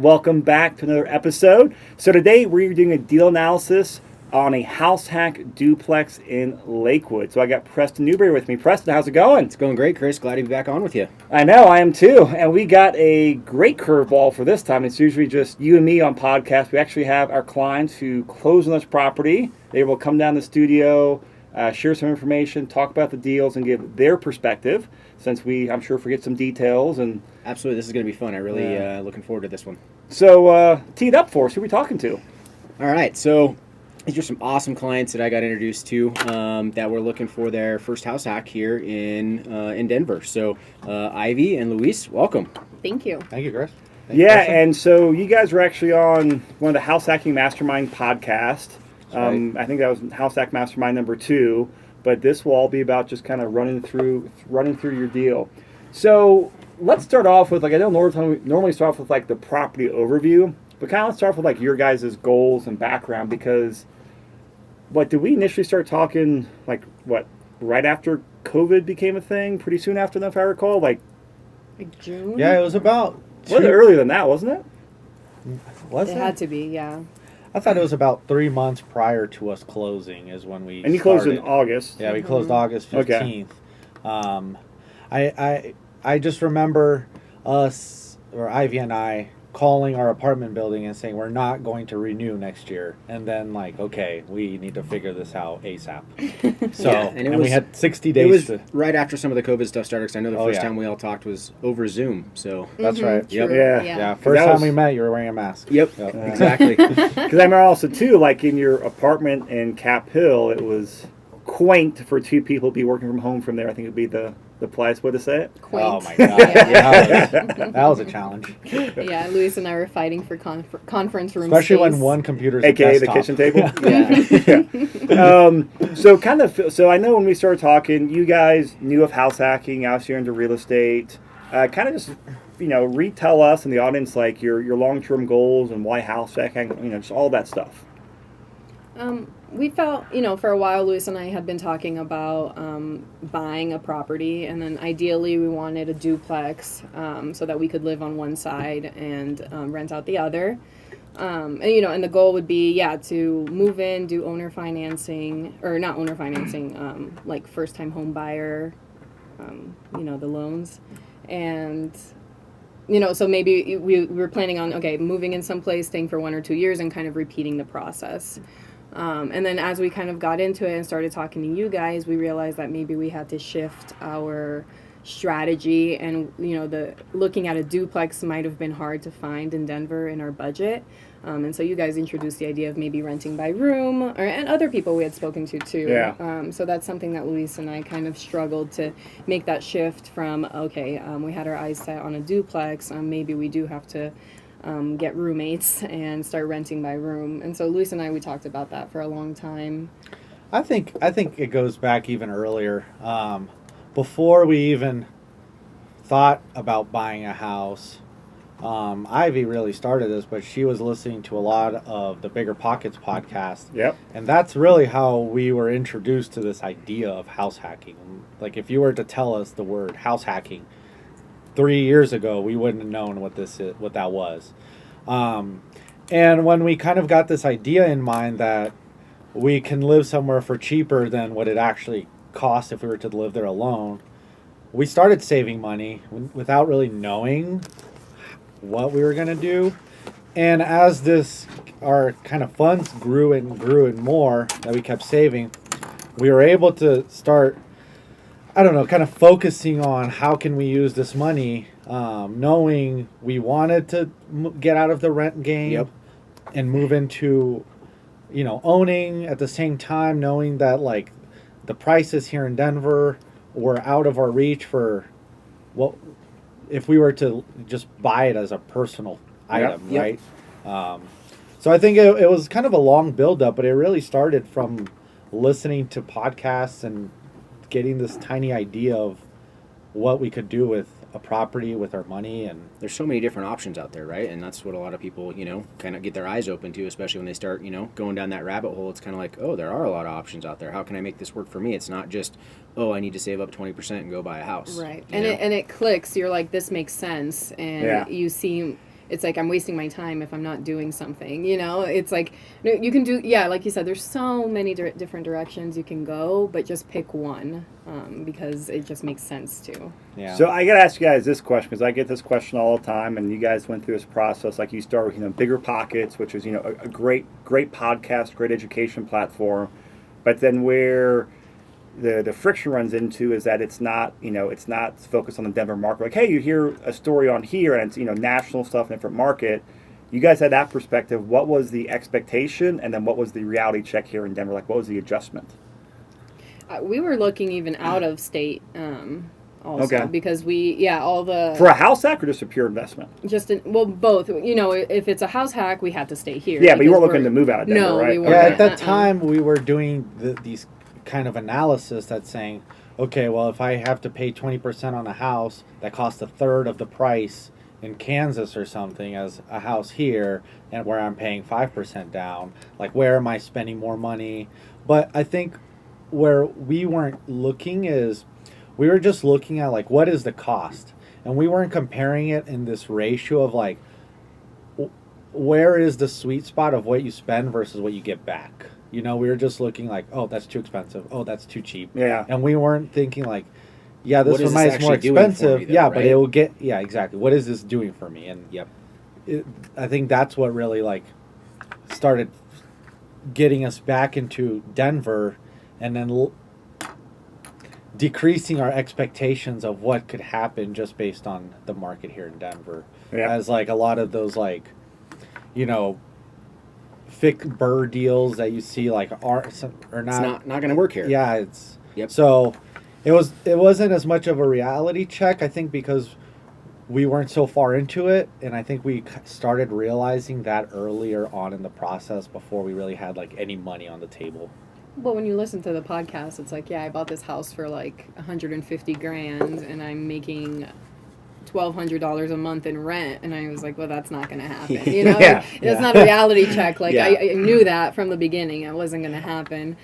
welcome back to another episode. So today we're doing a deal analysis on a house hack duplex in Lakewood. So I got Preston Newberry with me. Preston, how's it going? It's going great, Chris. Glad to be back on with you. I know, I am too. And we got a great curveball for this time. It's usually just you and me on podcasts. We actually have our clients who close on this property. They will come down to the studio, share some information, talk about the deals, and give their perspective, since I'm sure, forget some details. And absolutely, this is going to be fun. I really looking forward to this one. So, tee it up for us. Who are we talking to? All right, so these are some awesome clients that I got introduced to that were looking for their first house hack here in Denver. So, Ivy and Luis, welcome. Thank you. Thank you, Chris. And so you guys were actually on one of the House Hacking Mastermind podcasts. Right. I think that was House Hack Mastermind number 2, but this will all be about just kind of running through your deal. So let's start off with, I know normally start off with the property overview, but kind of let's start off with your guys' goals and background, because did we initially start talking right after COVID became a thing? Pretty soon after that, if I recall, like June. Yeah, it was about. Was it earlier than that, wasn't it? It had to be, yeah. I thought it was about 3 months prior to us closing is when we. And you closed in August. Yeah, we closed August 15th. Okay. I just remember us, or Ivy and I, calling our apartment building and saying we're not going to renew next year, and then okay, we need to figure this out ASAP. So and we had 60 days. It was right after some of the COVID stuff started, because I know the first time we all talked was over Zoom. So that's right. Yep. Yeah. First time we met, you were wearing a mask. Yep. Exactly. Because I remember also too, in your apartment in Cap Hill, it was quaint for 2 people to be working from home from there. I think it'd be the politest way to say it. Quaint. Oh my god, that was a challenge. Yeah, Luis and I were fighting for conference room especially space. when one computer's AKA the kitchen table. So I know when we started talking, you guys knew of house hacking, out here into real estate. Kind of just retell us and the audience your long-term goals and why house hacking, just all that stuff. We felt, for a while, Luis and I had been talking about buying a property, and then ideally we wanted a duplex so that we could live on one side and rent out the other. And the goal would be, to move in, do owner financing, or not owner financing, like first-time home buyer, the loans. And so maybe we were planning on, moving in someplace, staying for 1 or 2 years, and kind of repeating the process. And then as we kind of got into it and started talking to you guys, we realized that maybe we had to shift our strategy, and looking at a duplex might have been hard to find in Denver in our budget. And so you guys introduced the idea of maybe renting by room, and other people we had spoken to too. Yeah. So that's something that Luis and I kind of struggled to make that shift from, we had our eyes set on a duplex, maybe we do have to get roommates and start renting by room. And so Luis and I, we talked about that for a long time. I think it goes back even earlier. Before we even thought about buying a house, Ivy really started this, but she was listening to a lot of the Bigger Pockets podcast. Yep. And that's really how we were introduced to this idea of house hacking. If you were to tell us the word house hacking 3 years ago, we wouldn't have known what that was. And when we kind of got this idea in mind that we can live somewhere for cheaper than what it actually costs if we were to live there alone, we started saving money without really knowing what we were going to do. And as our kind of funds grew and more that we kept saving, we were able to start, kind of focusing on how can we use this money, knowing we wanted to get out of the rent game and move into, owning at the same time, knowing that the prices here in Denver were out of our reach for what if we were to just buy it as a personal item, right? So I think it was kind of a long build-up, but it really started from listening to podcasts and getting this tiny idea of what we could do with a property, with our money. And there's so many different options out there, right? And that's what a lot of people, kind of get their eyes open to, especially when they start, going down that rabbit hole. It's kind of like, oh, there are a lot of options out there. How can I make this work for me? It's not just, oh, I need to save up 20% and go buy a house. Right. And it clicks. You're like, this makes sense. And you see it's like I'm wasting my time if I'm not doing something, you know? It's like, you can do, yeah, like you said, there's so many different directions you can go, but just pick one, because it just makes sense to. Yeah. So I got to ask you guys this question, because I get this question all the time, and you guys went through this process. Like, you started with, Bigger Pockets, which is, a great podcast, great education platform. But then where the friction runs into is that it's not focused on the Denver market. Like, hey, you hear a story on here, and it's, national stuff in a different market. You guys had that perspective. What was the expectation, and then what was the reality check here in Denver? Like, what was the adjustment? We were looking even out of state, also, Okay. because all the... For a house hack or just a pure investment? Both. If it's a house hack, we had to stay here. Yeah, but you weren't because looking to move out of Denver, No, right? we Yeah, weren't. at that time we were doing these kind of analysis that's saying, okay, well, if I have to pay 20% on a house that costs a third of the price in Kansas or something as a house here, and where I'm paying 5% down, like, where am I spending more money? But I think where we weren't looking is we were just looking at, like, what is the cost? And we weren't comparing it in this ratio of, like, where is the sweet spot of what you spend versus what you get back. We were just looking like, oh, that's too expensive. Oh, that's too cheap. Yeah. And we weren't thinking like, yeah, this What is one this might be more actually doing for expensive. me, though, Yeah, but right? it will get, yeah, exactly. What is this doing for me? And Yep. I think that's what really like started getting us back into Denver, and then decreasing our expectations of what could happen just based on the market here in Denver. Yeah. As like a lot of those like, thick burr deals that you see like are It's not not going to work here. yeah, it's Yep. so it wasn't as much of a reality check, I think, because we weren't so far into it, and I think we started realizing that earlier on in the process before we really had like any money on the table. But when you listen to the podcast, it's like, yeah, I bought this house for like 150 grand, and I'm making $1,200 a month in rent, and I was like, well, that's not going to happen. Yeah. It's not a reality check. Like, Yeah. I knew that from the beginning. It wasn't going to happen.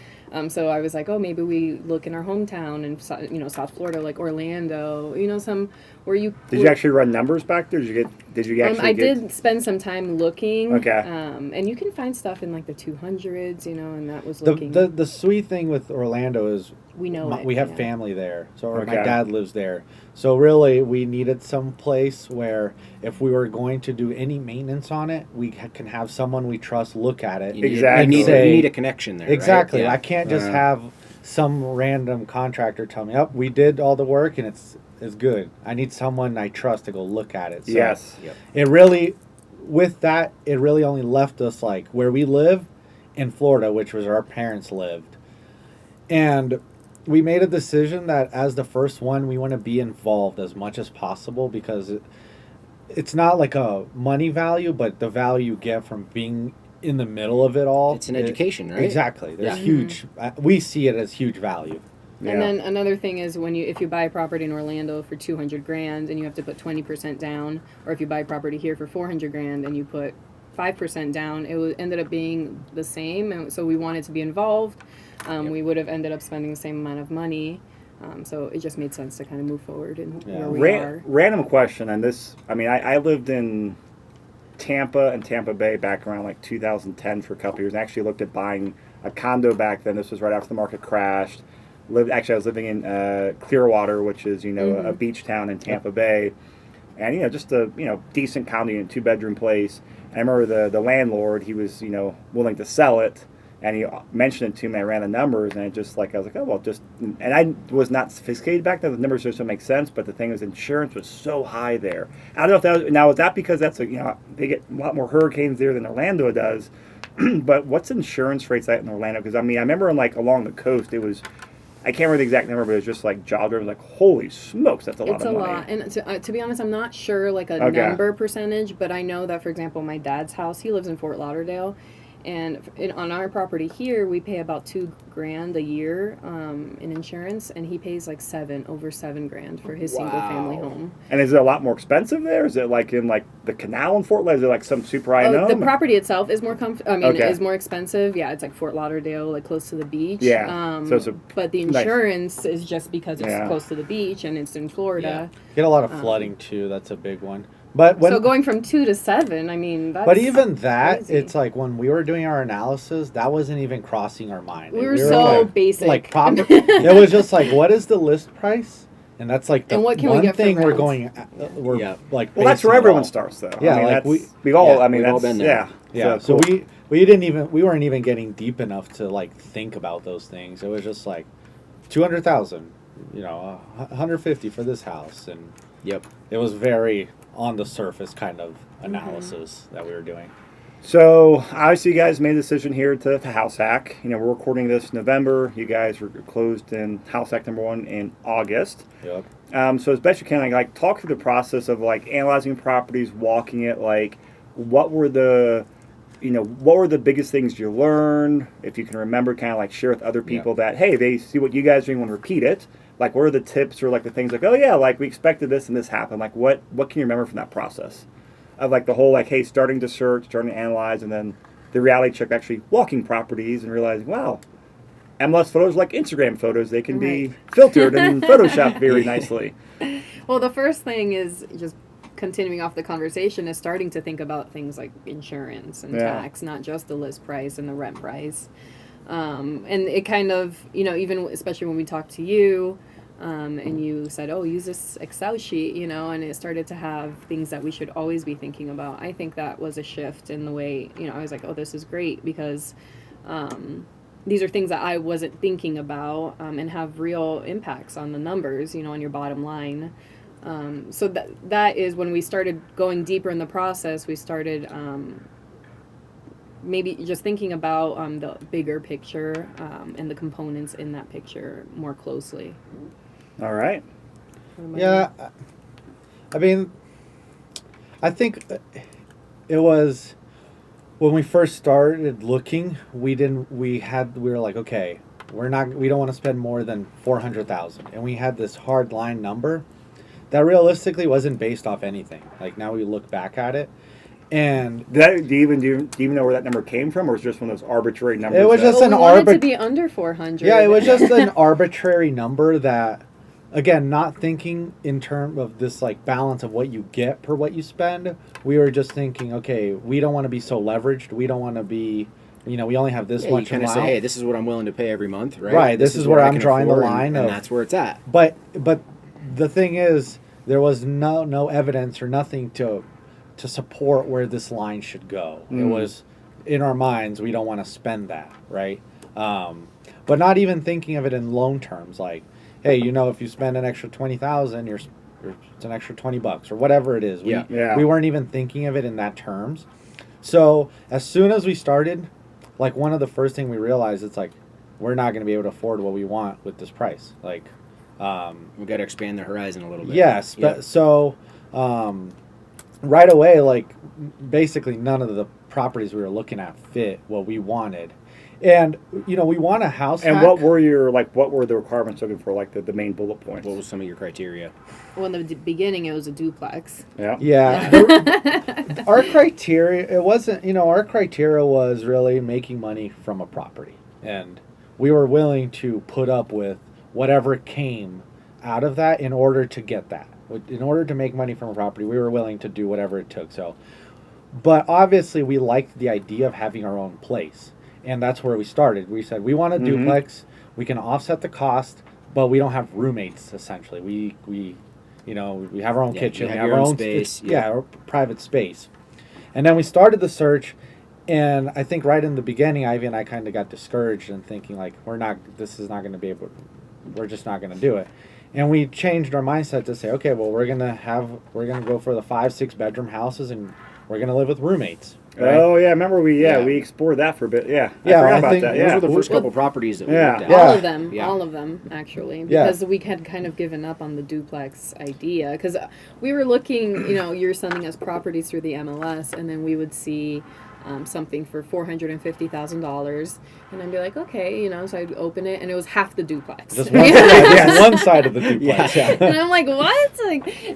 So I was like, oh, maybe we look in our hometown in South Florida, like Orlando. Some where you. Did you actually run numbers back there? Did you actually? I did spend some time looking. Okay. And you can find stuff in like the 200s, and that was The, looking. the sweet thing with Orlando is we know it. we have yeah. family there, so my Okay. dad lives there. So really, we needed some place where if we were going to do any maintenance on it, we can have someone we trust look at it. You need, Exactly. You need a connection there. Exactly. Right? Yeah. I can't just Uh. have some random contractor tell me, "Oh, we did all the work and it's good." I need someone I trust to go look at it. So Yes. Yep. It really, with that, it really only left us like where we live in Florida, which was where our parents lived, and we made a decision that as the first one, we want to be involved as much as possible because it's not like a money value, but the value you get from being in the middle of it all. It's an education, right? Exactly. There's Yeah. huge. We see it as huge value. Yeah. And then another thing is if you buy a property in Orlando for 200 grand and you have to put 20% down, or if you buy property here for 400 grand and you put 5% down, ended up being the same. And so we wanted to be involved. We would have ended up spending the same amount of money. So it just made sense to kind of move forward and where we are. Random question on this. I mean, I lived in Tampa and Tampa Bay back around like 2010 for a couple years. I actually looked at buying a condo back then. This was right after the market crashed. I was living in Clearwater, which is a beach town in Tampa Bay, and just a decent condo unit, 2-bedroom place. And I remember the landlord, he was willing to sell it, and he mentioned it to me. I ran the numbers, and I was like, oh well, and I was not sophisticated back then. The numbers just don't make sense. But the thing was, insurance was so high there. I don't know if that was, now is that because that's they get a lot more hurricanes there than Orlando does. But what's insurance rates like in Orlando? Because I remember along the coast, it was. I can't remember the exact number, but it was just like jaw dropping. Like, holy smokes, that's a lot of money. It's a lot. And to be honest, I'm not sure like a Okay. number percentage, but I know that, for example, my dad's house, he lives in Fort Lauderdale. And on our property here, we pay about $2,000 a year in insurance, and he pays like over $7,000 for his single family home. And is it a lot more expensive there? Is it like in like the canal in Fort Lauderdale? Is it like some super high The home? property itself is more Okay. is more expensive. Yeah, it's like Fort Lauderdale, like close to the beach. Yeah, so it's but the nice. insurance is just because it's Yeah. close to the beach and it's in Florida. Get a lot of flooding too. That's a big one. But when, So going from 2 to 7, I mean, that's but even that, crazy. it's like when we were doing our analysis, that wasn't even crossing our mind. We were so like, basic. Like proper. It was just like, what is the list price? And that's like the And what can we one get for thing we're rent? going. We're Yeah. like. Well, that's basing where it everyone all. starts, though. Yeah, I mean, like that's, we've all. yeah, I mean, we've all that's been there. Yeah, So, so cool. we weren't even getting deep enough to like think about those things. It was just like 200,000, 150 for this house, and Yep. it was very on the surface kind of analysis that we were doing. So obviously, you guys made a decision here to house hack. We're recording this November. You guys were closed in house hack number 1 in August. Yep. So as best you can, like talk through the process of like analyzing properties, walking it. Like, what were the biggest things you learned? If you can remember, kind of like share with other people that, hey, they see what you guys are doing, want to repeat it. Like, what are the tips or like the things like, oh yeah, like we expected this and this happened. Like, what can you remember from that process of like the whole like, hey, starting to search, starting to analyze, and then the reality check, actually walking properties and realizing, wow, MLS photos are like Instagram photos. They can be filtered and photoshopped very nicely. Well, the first thing is just continuing off the conversation is starting to think about things like insurance and tax, not just the list price and the rent price. And it kind of, even especially when we talked to you, and you said, oh, use this Excel sheet, and it started to have things that we should always be thinking about. I think that was a shift in the way, I was like, oh, this is great because these are things that I wasn't thinking about and have real impacts on the numbers, on your bottom line. So that is when we started going deeper in the process, we started maybe just thinking about the bigger picture and the components in that picture more closely. All right. Yeah, I mean, I think it was when we first started looking. We were like, okay, we don't want to spend more than 400,000, and we had this hard line number that realistically wasn't based off anything. Like now we look back at it, and Do you even know where that number came from, or was it just one of those arbitrary numbers? It was just Well, an we wanted to be under 400. Yeah, it was just an arbitrary number that, again, not thinking in terms of this like balance of what you get per what you spend. We were just thinking, okay, we don't want to be so leveraged. We don't want to be, we only have this much You kind of say, hey, this is what I'm willing to pay every month, right? Right. This is where what I I'm can drawing the afford, line, and that's where it's at. But the thing is, there was no evidence or nothing to support where this line should go. It was in our minds, we don't want to spend that, right? But not even thinking of it in loan terms, like, hey, if you spend an extra 20,000, it's an extra $20 or whatever it is. We weren't even thinking of it in that terms. So as soon as we started, like one of the first thing we realized, it's like we're not going to be able to afford what we want with this price. Like, we got to expand the horizon a little bit. Yes, but so right away, like basically none of the properties we were looking at fit what we wanted. And we want a house And hack. what were the requirements looking for, like the main bullet points? What was some of your criteria? Well, in the beginning, it was a duplex. Yeah. Our criteria, it wasn't, our criteria was really making money from a property. And we were willing to put up with whatever came out of that in order to get that. In order to make money from a property, we were willing to do whatever it took. So, but obviously we liked the idea of having our own place. And that's where we started. We said, we want a duplex. We can offset the cost, but we don't have roommates, essentially. We have our own kitchen. We have our own space. Our private space. And then we started the search, and I think right in the beginning, Ivy and I kind of got discouraged and thinking, like, we're just not going to do it. And we changed our mindset to say, okay, well, we're going to go for the 5-6 bedroom houses, and we're going to live with roommates. Right? Oh yeah, remember we explored that for a bit. Yeah, I forgot about that. Those were the first couple properties that we looked at. All of them, actually, because we had kind of given up on the duplex idea because we were looking. You're sending us properties through the MLS, and then we would see something for $450,000, and I'd be like, okay, so I'd open it, and it was half the duplex. Just one side of the duplex. Yeah. And I'm like, what?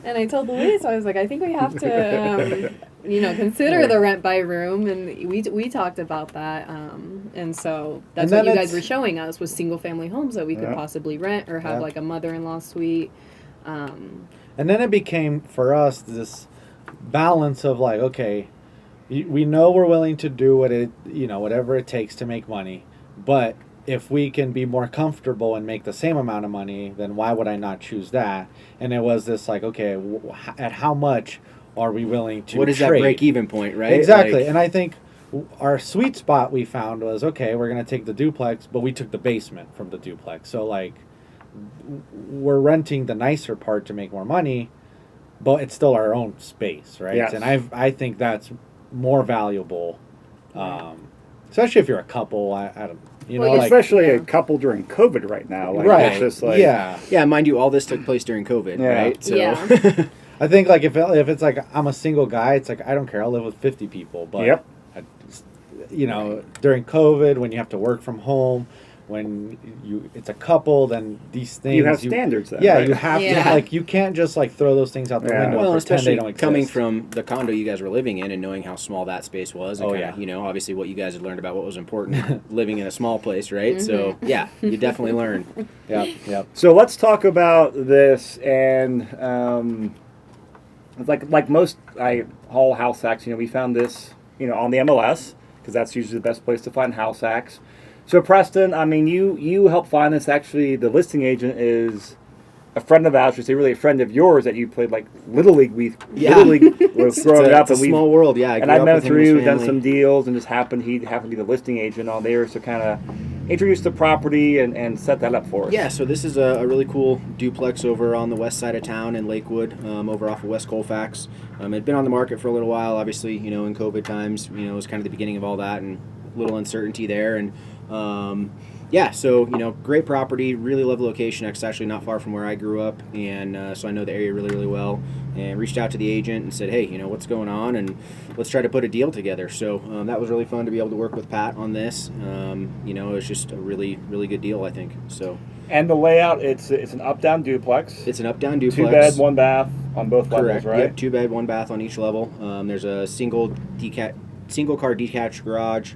And I told Luis, I was like, I think we have to, consider the rent by room, and we talked about that, and so that's what you guys were showing us was single family homes that we could possibly rent or have like a mother-in-law suite. And then it became for us this balance of like, okay, we know we're willing to do whatever it takes to make money, but if we can be more comfortable and make the same amount of money, then why would I not choose that? And it was this like, okay, at how much are we willing to What is trade? that break-even point, right? Exactly. Like, And I think our sweet spot we found was, okay, we're going to take the duplex, but we took the basement from the duplex. So, like, we're renting the nicer part to make more money, but it's still our own space, right? Yes. And I think that's more valuable, especially if you're a couple. I don't, Well, like, especially yeah. a couple during COVID right now. Like, right? It's just like, yeah, mind you, all this took place during COVID, Yeah. right? So, Yeah. I think like if it's like I'm a single guy, it's like I don't care. I'll live with 50 people, but Yep. during COVID when you have to work from home, when it's a couple, then these things You have standards then, Yeah, right? you have Yeah. to like you can't just like throw those things out the Yeah. window well, and pretend especially they don't exist. coming from the condo you guys were living in and knowing how small that space was, and Oh, kinda, yeah. obviously what you guys had learned about what was important living in a small place, right? So, yeah, you definitely learn. Yep. So let's talk about this, and like most all house hacks, we found this on the MLS because that's usually the best place to find house hacks. So Preston, I mean, you helped find this. Actually, the listing agent is a friend of ours. You're really a friend of yours that you played like Little League with. Yeah. Little League was growing up, It's a small world, yeah. and I've met him through, done family. some deals, and he happened to be the listing agent on there, so kind of introduced the property and set that up for us. Yeah, so this is a really cool duplex over on the west side of town in Lakewood, over off of West Colfax. It had been on the market for a little while, obviously, in COVID times, it was kind of the beginning of all that and a little uncertainty there. And yeah, so, great property, really love the location. It's actually not far from where I grew up, and so I know the area really, really well. And reached out to the agent and said, hey, what's going on, and let's try to put a deal together. So that was really fun to be able to work with Pat on this. It was just a really, really good deal, I think. So. And the layout, it's an up-down duplex. It's an up-down duplex. 2 bed, 1 bath on both Correct. levels, right? Yep, 2 bed, 1 bath on each level. There's a single car detached garage.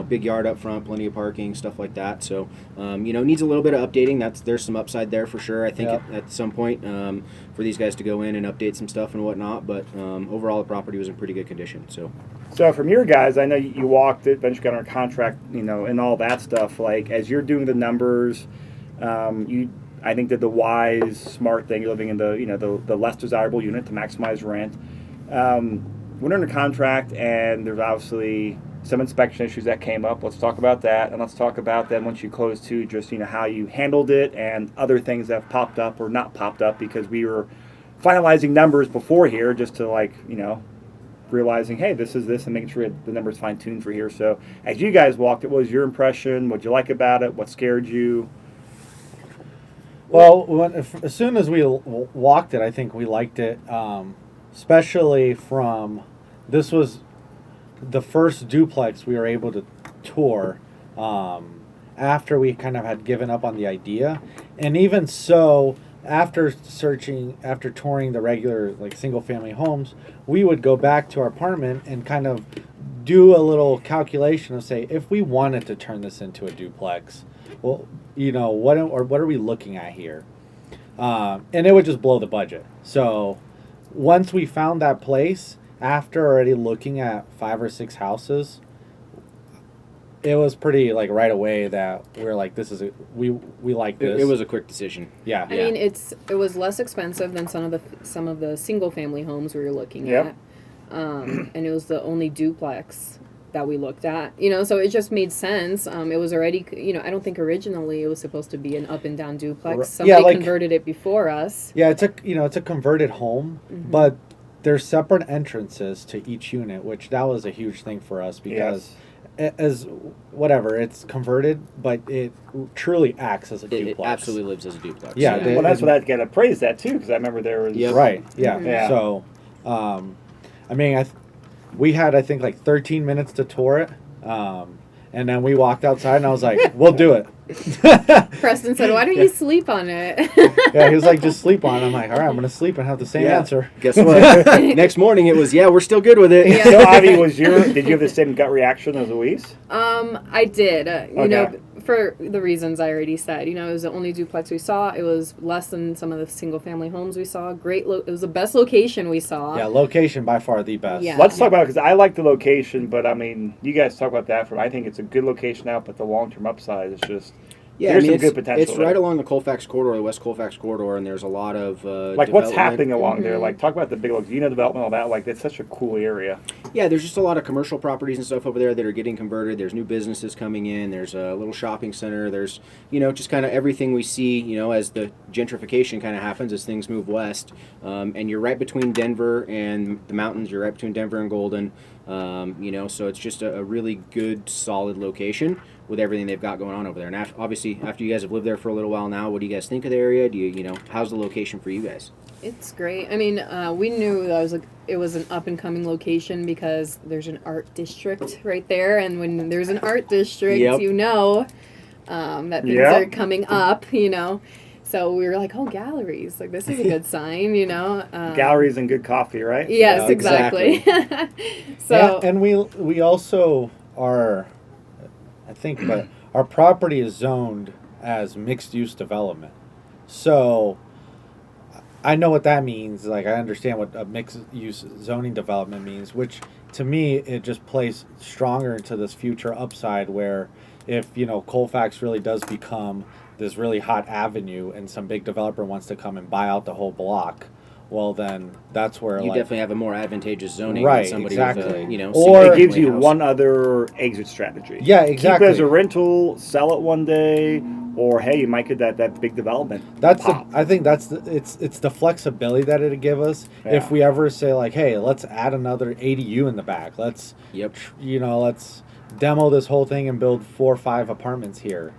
Big yard up front, plenty of parking, stuff like that. So, needs a little bit of updating. There's some upside there for sure. I think at some point for these guys to go in and update some stuff and whatnot. But overall, the property was in pretty good condition. So from your guys, I know you walked it, eventually got on a contract, and all that stuff. Like as you're doing the numbers, I think did the wise, smart thing. You're living in the less desirable unit to maximize rent. Went under contract, and there's obviously some inspection issues that came up. Let's talk about that, and let's talk about then once you close too, just how you handled it and other things that have popped up or not popped up, because we were finalizing numbers before here just to realizing, hey, this is this, and making sure the numbers fine-tuned for here. So as you guys walked it, what was your impression? What did you like about it? What scared you? Well, as soon as we walked it, I think we liked it, especially from this was the first duplex we were able to tour after we kind of had given up on the idea. And even so, after touring the regular single family homes, we would go back to our apartment and kind of do a little calculation of say, if we wanted to turn this into a duplex, well, what are we looking at here? And it would just blow the budget. So once we found that place, after already looking at 5 or 6 houses, it was pretty right away that we're like, this is we like this. It was a quick decision. Yeah. I mean, it was less expensive than some of the single family homes we were looking Yep. at, and it was the only duplex that we looked at. So it just made sense. It was already, I don't think originally it was supposed to be an up and down duplex. Somebody converted it before us. Yeah, it's a converted home, but there's separate entrances to each unit, which that was a huge thing for us because. As whatever, it's converted, but it truly acts as a duplex. It absolutely lives as a duplex. Yeah, Well, that's what I got to praise that too, because I remember there was right. Yeah. Yeah. So, I mean, we had I think 13 minutes to tour it, and then we walked outside, and I was like, "We'll do it." Preston said, "Why don't you sleep on it?" Yeah, he was like, "Just sleep on it." I'm like, "All right, I'm gonna sleep and have the same answer." Guess what? Next morning it was, we're still good with it. Yeah. So Avi, did you have the same gut reaction as Louise? I did. Okay. for the reasons I already said. You know, it was the only duplex we saw. It was less than some of the single-family homes we saw. It was the best location we saw. Yeah, location by far the best. Yeah. Let's talk about it because I like the location, but I mean, you guys talk about that. I think it's a good location out, but the long-term upside is just. Yeah, There's I mean, some good potential it's there. right along the Colfax corridor, the West Colfax corridor, and there's a lot of Like what's development. happening along there? Like talk about the big development, all that. Like it's such a cool area. Yeah, there's just a lot of commercial properties and stuff over there that are getting converted. There's new businesses coming in. There's a little shopping center. There's, just kind of everything we see, as the gentrification kind of happens as things move west. And you're right between Denver and the mountains. You're right between Denver and Golden. So it's just a really good, solid location with everything they've got going on over there. And obviously, after you guys have lived there for a little while now, what do you guys think of the area? Do you, how's the location for you guys? It's great. I mean, we knew that it was an up and coming location because there's an art district right there, and when there's an art district, Yep. that things are coming up. So we were like, oh, galleries, like this is a good sign. Galleries and good coffee, right? Yes, Yeah, exactly. Yeah, and we also are, I think, but our property is zoned as mixed use development. So I know what that means. Like I understand what a mixed use zoning development means, which to me it just plays stronger into this future upside where if Colfax really does become this really hot avenue and some big developer wants to come and buy out the whole block, well then that's where You definitely have a more advantageous zoning Right, than somebody exactly. with a, Or- It gives you house. one other exit strategy. Yeah, exactly. Keep it as a rental, sell it one day, or hey, you might get that big development. I think it's the flexibility that it'd give us Yeah. if we ever say like, hey, let's add another ADU in the back. Let's Yep. let's demo this whole thing and build 4 or 5 apartments here.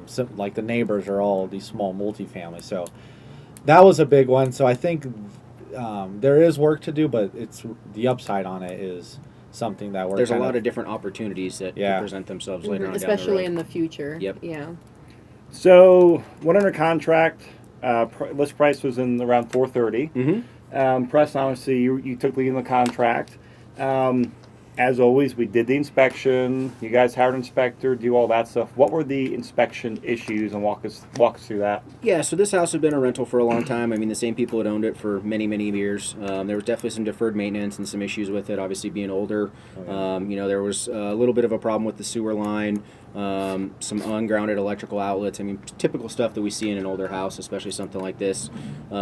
So like the neighbors are all these small multifamily. So that was a big one. So I think there is work to do, but it's the upside on it is something that we're There's a kind lot of different opportunities that Yeah. could present themselves later on especially down in the future. Yep. Yeah. So one under contract. List price was in around $430. the road. Mm-hmm. Preston, obviously, you took lead in the contract. As always, we did the inspection. You guys hired an inspector, do all that stuff. What were the inspection issues, and walk us through that? Yeah, so this house had been a rental for a long time. I mean, the same people had owned it for many, many years. There was definitely some deferred maintenance and some issues with it, obviously being older. There was a little bit of a problem with the sewer line, some ungrounded electrical outlets. I mean, typical stuff that we see in an older house, especially something like this. I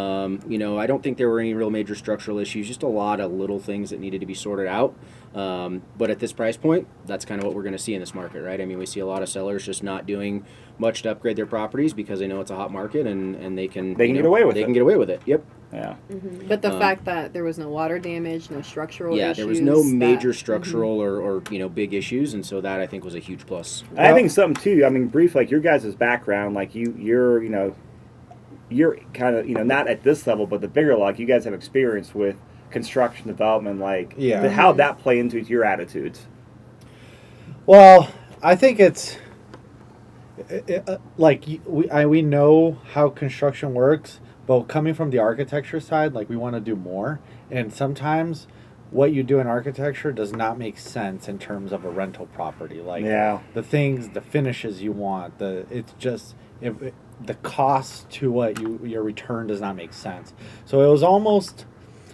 don't think there were any real major structural issues, just a lot of little things that needed to be sorted out. But at this price point, that's kind of what we're going to see in this market, right? I mean, we see a lot of sellers just not doing much to upgrade their properties because they know it's a hot market and they can get away with it. They can get away with it. Yep. Yeah. Mm-hmm. But the fact that there was no water damage, no structural issues. There was no major that- structural or big issues, and so that I think was a huge plus. And I think something too. I mean, brief, like your guys' background, like you're kind of not at this level, but the bigger like you guys have experience with construction development, like how that play into your attitudes. Well, I think it's like we know how construction works, but coming from the architecture side, like we want to do more, and sometimes what you do in architecture does not make sense in terms of a rental property. Like the finishes you want, the cost to what your return does not make sense. So it was almost,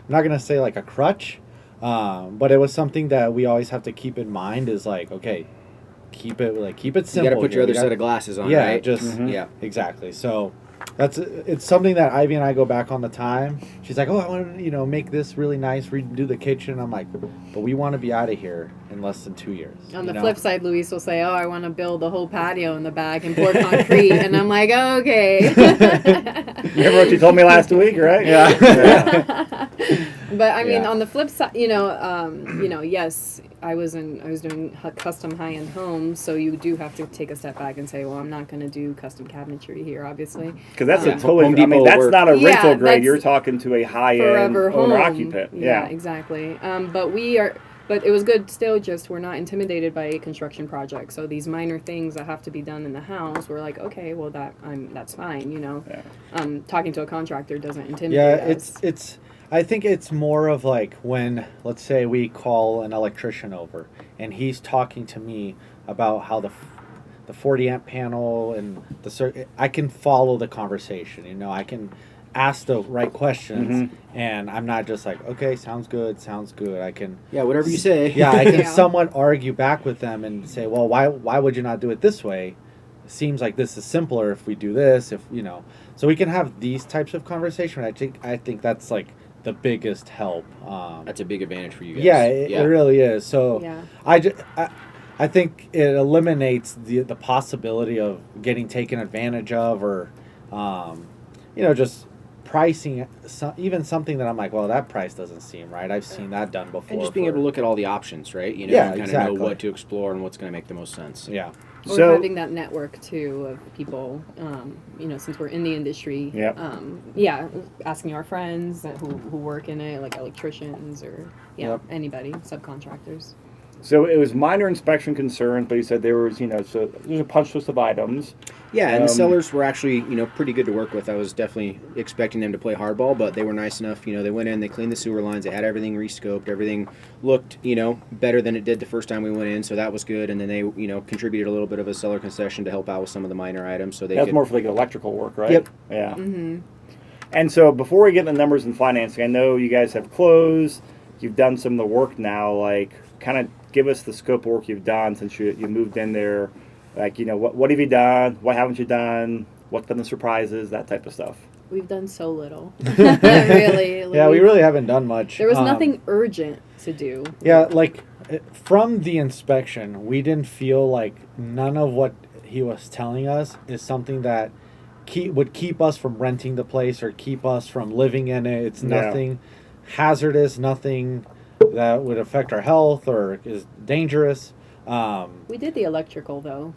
I'm not gonna say like a crutch, but it was something that we always have to keep in mind. Is like, okay, keep it simple. You got to put your here. other set of glasses on, Yeah, right? just Yeah. exactly. So it's something that Ivy and I go back on the time. She's like, oh, I want to make this really nice, redo the kitchen. I'm like, but we want to be out of here in less than 2 years. On the flip side, Luis will say, oh, I want to build the whole patio in the back and pour concrete. And I'm like, okay. Remember what you told me last week, right? Yeah. But I mean, Yeah. on the flip side, yes, I was doing custom high-end homes, so you do have to take a step back and say, well, I'm not going to do custom cabinetry here, obviously. Because that's a Home totally. Depot I mean, that's work. not a Yeah, rental grade. that's You're talking to a high-end Forever home. owner-occupant. Yeah, exactly. But it was good still, just we're not intimidated by a construction project. So these minor things that have to be done in the house, we're like, okay, well, that's fine, Yeah. Talking to a contractor doesn't intimidate us. it's I think it's more of like when, let's say, we call an electrician over and he's talking to me about how the 40 amp panel and I can follow the conversation. You know, I can ask the right questions, and I'm not just like, okay, sounds good. I can whatever you say. Yeah, I can Yeah. somewhat argue back with them and say, well, why would you not do it this way? It seems like this is simpler if we do this. If you know, so we can have these types of conversation. I think that's like the biggest help. That's a big advantage for you guys. Yeah, it really is. So Yeah. I think it eliminates the possibility of getting taken advantage of, or you know, just pricing even something that I'm like, well, that price doesn't seem right. I've seen that done before. And just being able to look at all the options, right? You know, Yeah, and kind of exactly. know what to explore and what's going to make the most sense. Yeah. Or So- having that network too of people, you know, since we're in the industry. Yep. Asking our friends who work in it, like electricians or Yep. anybody, subcontractors. So it was minor inspection concerns, but you said there was, you know, so there's a punch list of items. Yeah, and the Um, sellers were actually, you know, pretty good to work with. I was definitely expecting them to play hardball, but they were nice enough. You know, they went in, they cleaned the sewer lines, they had everything rescoped, everything looked, you know, better than it did the first time we went in, so that was good. And then they, you know, contributed a little bit of a seller concession to help out with some of the minor items, so they That's could. more for like electrical work, right? Yep. Yeah. Mm-hmm. And so before we get into the numbers and financing, I know you guys have closed. You've done some of the work now. Like, kind of give us the scope of work you've done since you moved in there. Like, you know, what have you done? What haven't you done? What's been the surprises? That type of stuff. We've done so little. Really. Like, Yeah, we really haven't done much. There was nothing urgent to do. Yeah, like from the inspection, we didn't feel like none of what he was telling us is something that would keep us from renting the place or keep us from living in it. It's Yeah. nothing hazardous, nothing that would affect our health or is dangerous. We did the electrical though,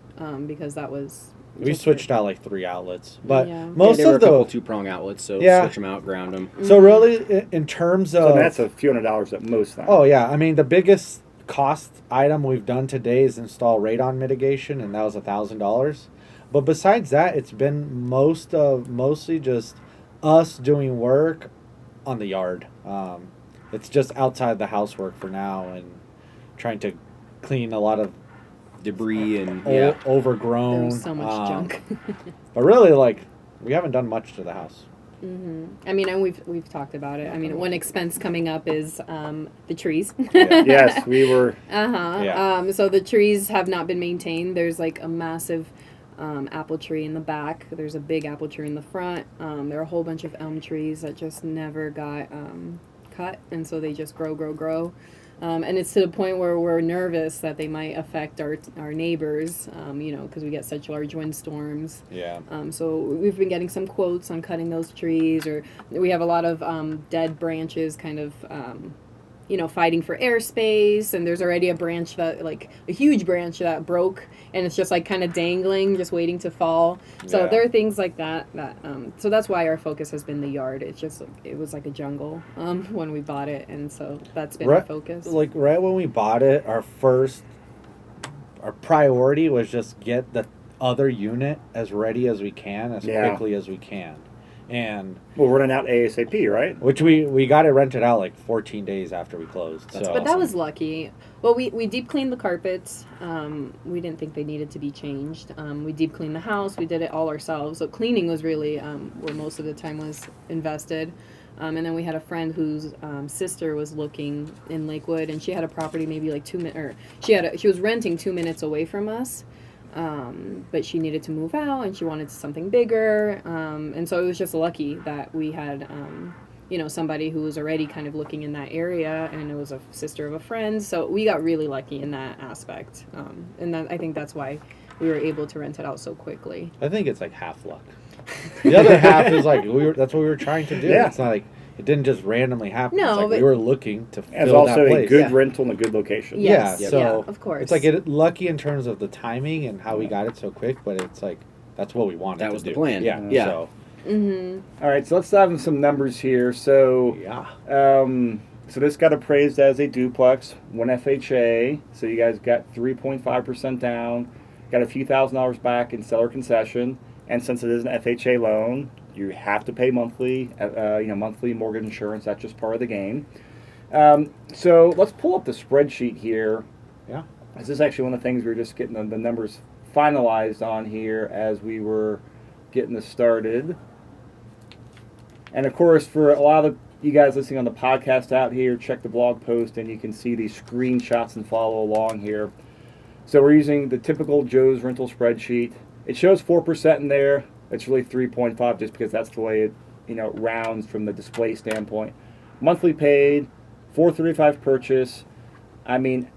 because that was. We just switched out like 3 outlets, but Yeah. most they were of a couple the two-prong outlets, so Yeah. switch them out, ground them. so really in terms of So that's a few $100s at most. Then. Oh yeah, I mean the biggest cost item we've done today is install radon mitigation, and that was $1,000. But besides that, it's been mostly just us doing work on the yard. It's just outside the housework for now, and trying to clean a lot of Debris and There overgrown. was so much junk. But really, like we haven't done much to the house. I mean, and we've talked about it. I mean, one expense coming up is the trees. Yes, we were. Yeah. So the trees have not been maintained. There's like a massive apple tree in the back. There's a big apple tree in the front. There are a whole bunch of elm trees that just never got cut, and so they just grow. And it's to the point where we're nervous that they might affect our neighbors, you know, because we get such large windstorms. Yeah. So we've been getting some quotes on cutting those trees, or we have a lot of dead branches kind of, you know, fighting for airspace. And there's already a branch that, like, a huge branch that broke, and it's just like kind of dangling, just waiting to fall. So Yeah. there are things like that. So that's why our focus has been the yard. It's just, it was like a jungle when we bought it, and so that's been our focus. Like right when we bought it, our priority was just get the other unit as ready as we can, as Yeah. quickly as we can. And We're running out ASAP, right? which we got it rented out like 14 days after we closed. That's So But that was lucky. Well, we deep cleaned the carpets. We didn't think they needed to be changed. We deep cleaned the house. We did it all ourselves. So cleaning was really where most of the time was invested. And then we had a friend whose sister was looking in Lakewood, and she had a property maybe like 2 minutes, or she was renting 2 minutes away from us. But she needed to move out, and she wanted something bigger. And so it was just lucky that we had, you know, somebody who was already kind of looking in that area, and it was a sister of a friend. So we got really lucky in that aspect. And I think that's why we were able to rent it out so quickly. I think it's like half luck. The other half is like that's what we were trying to do. Yeah. It's not like it didn't just randomly happen. No, it's like but- we were looking to And it's fill also that a place. good Yeah. rental and a good location. Yes. Yeah, Yeah, so of course. It's like lucky in terms of the timing and how we got it so quick, but it's like that's what we wanted. That to was the do. plan. Yeah. Yeah. So Mm-hmm. All right, so let's dive into some numbers here. So, yeah. so this got appraised as a duplex, 1 FHA. So you guys got 3.5% down, got a few $1,000s back in seller concession, and since it is an FHA loan, you have to pay monthly, monthly mortgage insurance. That's just part of the game. So let's pull up the spreadsheet here. Yeah. This is actually one of the things we were just getting the numbers finalized on here as we were getting this started. And of course, for a lot of you guys listening on the podcast out here, check the blog post and you can see these screenshots and follow along here. So we're using the typical Joe's rental spreadsheet. It shows 4% in there. It's really 3.5 just because that's the way it, rounds from the display standpoint. Monthly paid, $435 purchase. I mean,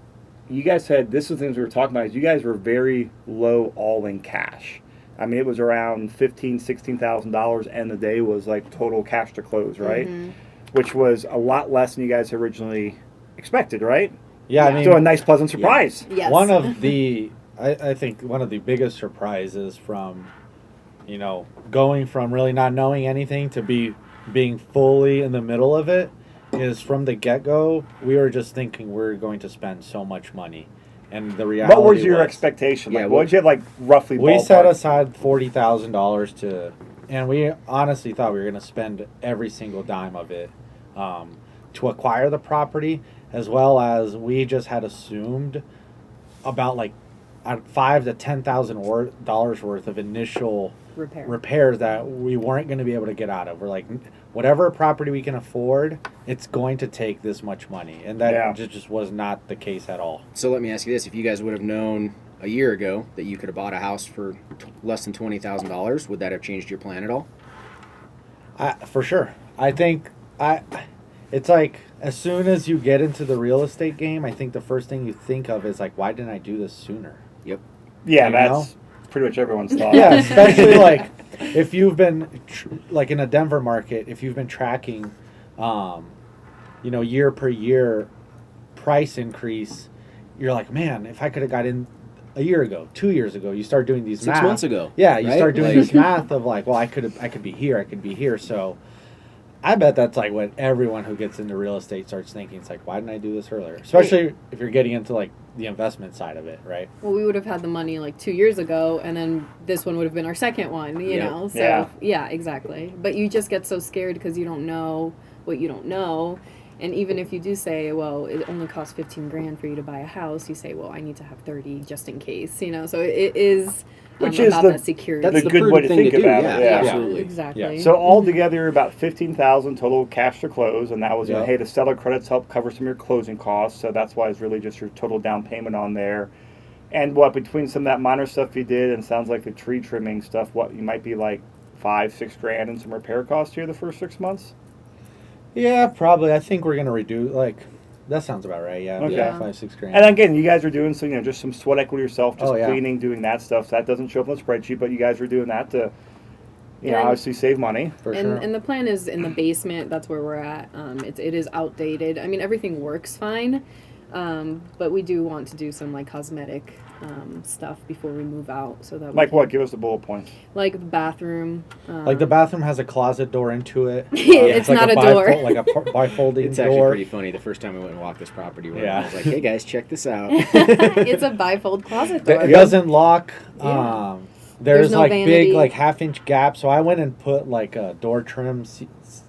you guys said, this is the things we were talking about, is you guys were very low all in cash. I mean, it was around $15,000, $16,000, and the day was like total cash to close, right? Mm-hmm. Which was a lot less than you guys originally expected, right? Yeah, I mean, so a nice, pleasant surprise. Yeah. Yes. One of the, I think one of the biggest surprises from, going from really not knowing anything to being fully in the middle of it is from the get-go, we were just thinking we're going to spend so much money. And the reality what was your expectation? Like, what did you have, like, roughly We ballpark? set aside $40,000 to, and we honestly thought we were going to spend every single dime of it to acquire the property, as well as we just had assumed about like $5,000 to $10,000 worth of initial repairs that we weren't going to be able to get out of. We're like, whatever property we can afford, it's going to take this much money, and that just was not the case at all. So let me ask you this: if you guys would have known a year ago that you could have bought a house for less than $20,000, would that have changed your plan at all? For sure. I think it's like as soon as you get into the real estate game, I think the first thing you think of is like, why didn't I do this sooner? Yep. Yeah, that's pretty much everyone's thought. Yeah, especially like if you've been like in a Denver market, if you've been tracking, year per year price increase, you're like, man, if I could have got in a year ago, 2 years ago, you start doing these 6 months ago. Yeah, you right? start doing this math of like, well, I could be here. So I bet that's like what everyone who gets into real estate starts thinking. It's like, why didn't I do this earlier? Especially if you're getting into like the investment side of it, right? Well, we would have had the money like 2 years ago, and then this one would have been our second one, you know? So, yeah, exactly. But you just get so scared because you don't know what you don't know. And even if you do say, well, it only costs $15,000 for you to buy a house, you say, well, I need to have 30 just in case, So it is... Which is about that security. That's the good way to think about it. Yeah, absolutely. Exactly. Yeah. So altogether, about $15,000 total cash to close, and that was, hey, the seller credits help cover some of your closing costs. So that's why it's really just your total down payment on there. And between some of that minor stuff you did, and sounds like the tree trimming stuff, you might be like $5,000-$6,000 in some repair costs here the first 6 months. Yeah, probably. I think we're gonna redo that sounds about right. Yeah. Okay. Yeah, $5-6,000. And again, you guys are doing some, just some sweat equity yourself, just Oh, yeah. cleaning, doing that stuff. So that doesn't show up on the spreadsheet, but you guys are doing that to, obviously save money. For sure. And the plan is in the basement. That's where we're at. It is outdated. I mean, everything works fine, but we do want to do some like cosmetic stuff before we move out, so that Like what? Give us the bullet points. like the bathroom. Like the bathroom has a closet door into it. It's like not a door. Like a bifolding It's door. actually pretty funny. The first time I went and walked this property, I was like, hey guys, check this out. It's a bifold closet door. It doesn't lock. Yeah. There's no like vanity. big like 1/2-inch gap, so I went and put like a door trim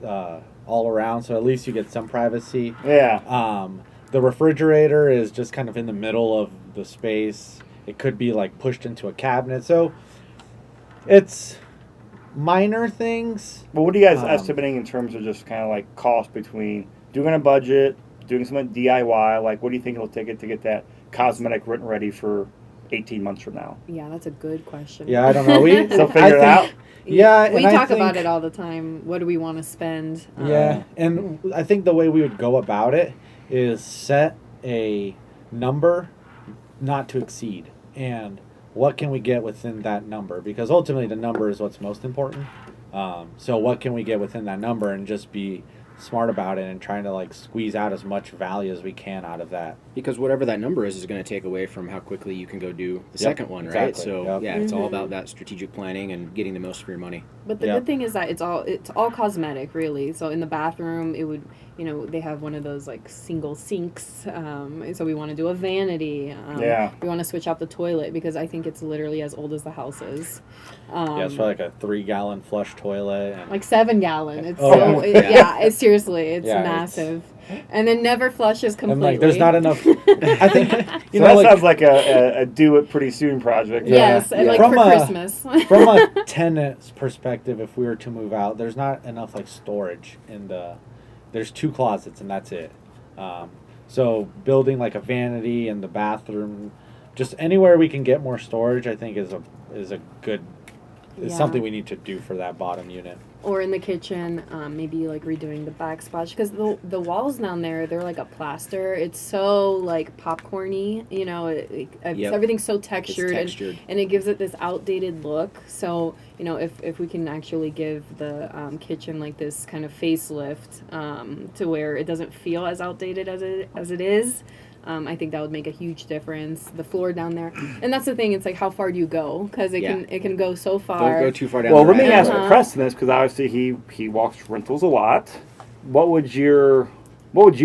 all around, so at least you get some privacy. Yeah. The refrigerator is just kind of in the middle of the space. It could be like pushed into a cabinet, so it's minor things. But what are you guys estimating in terms of just kind of like cost between doing a budget, doing some DIY? Like, what do you think it'll take it to get that cosmetic written ready for 18 months from now? Yeah, that's a good question. Yeah, I don't know. We So figure it out. Yeah, we and talk I think, about it all the time. What do we want to spend? Yeah, and I think the way we would go about it is set a number not to exceed, and what can we get within that number, because ultimately the number is what's most important. So what can we get within that number, and just be smart about it and trying to like squeeze out as much value as we can out of that. Because whatever that number is going to take away from how quickly you can go do the second one, right? Exactly. So it's all about that strategic planning and getting the most for your money. But the good thing is that it's all cosmetic, really. So in the bathroom, it would, they have one of those like single sinks. So we want to do a vanity. We want to switch out the toilet because I think it's literally as old as the house is. It's for like a 3-gallon flush toilet. And like 7 gallon. It's it's seriously, it's Yeah, massive, and it never flushes And completely. like, there's not enough. I think So you know, that like, sounds like a do it pretty soon project. Yes, and Yeah. like From for a- Christmas. from a tenant's perspective, if we were to move out, there's not enough like storage in the. There's 2 closets and that's it. So building like a vanity in the bathroom, just anywhere we can get more storage, I think is a good. Is Yeah. something we need to do for that bottom unit. Or in the kitchen, maybe like redoing the backsplash, because the walls down there, they're like a plaster. It's so like popcorny, you know. Yep. Everything's so It's textured, textured. and it gives it this outdated look. So you know, if we can actually give the kitchen like this kind of facelift to where it doesn't feel as outdated as it is. I think that would make a huge difference. The floor down there, and that's the thing. It's like, how far do you go? Because it can go so far. Don't go too far down. Well, the let me rabbit ask hole. Preston this, because obviously he walks rentals a lot. What would you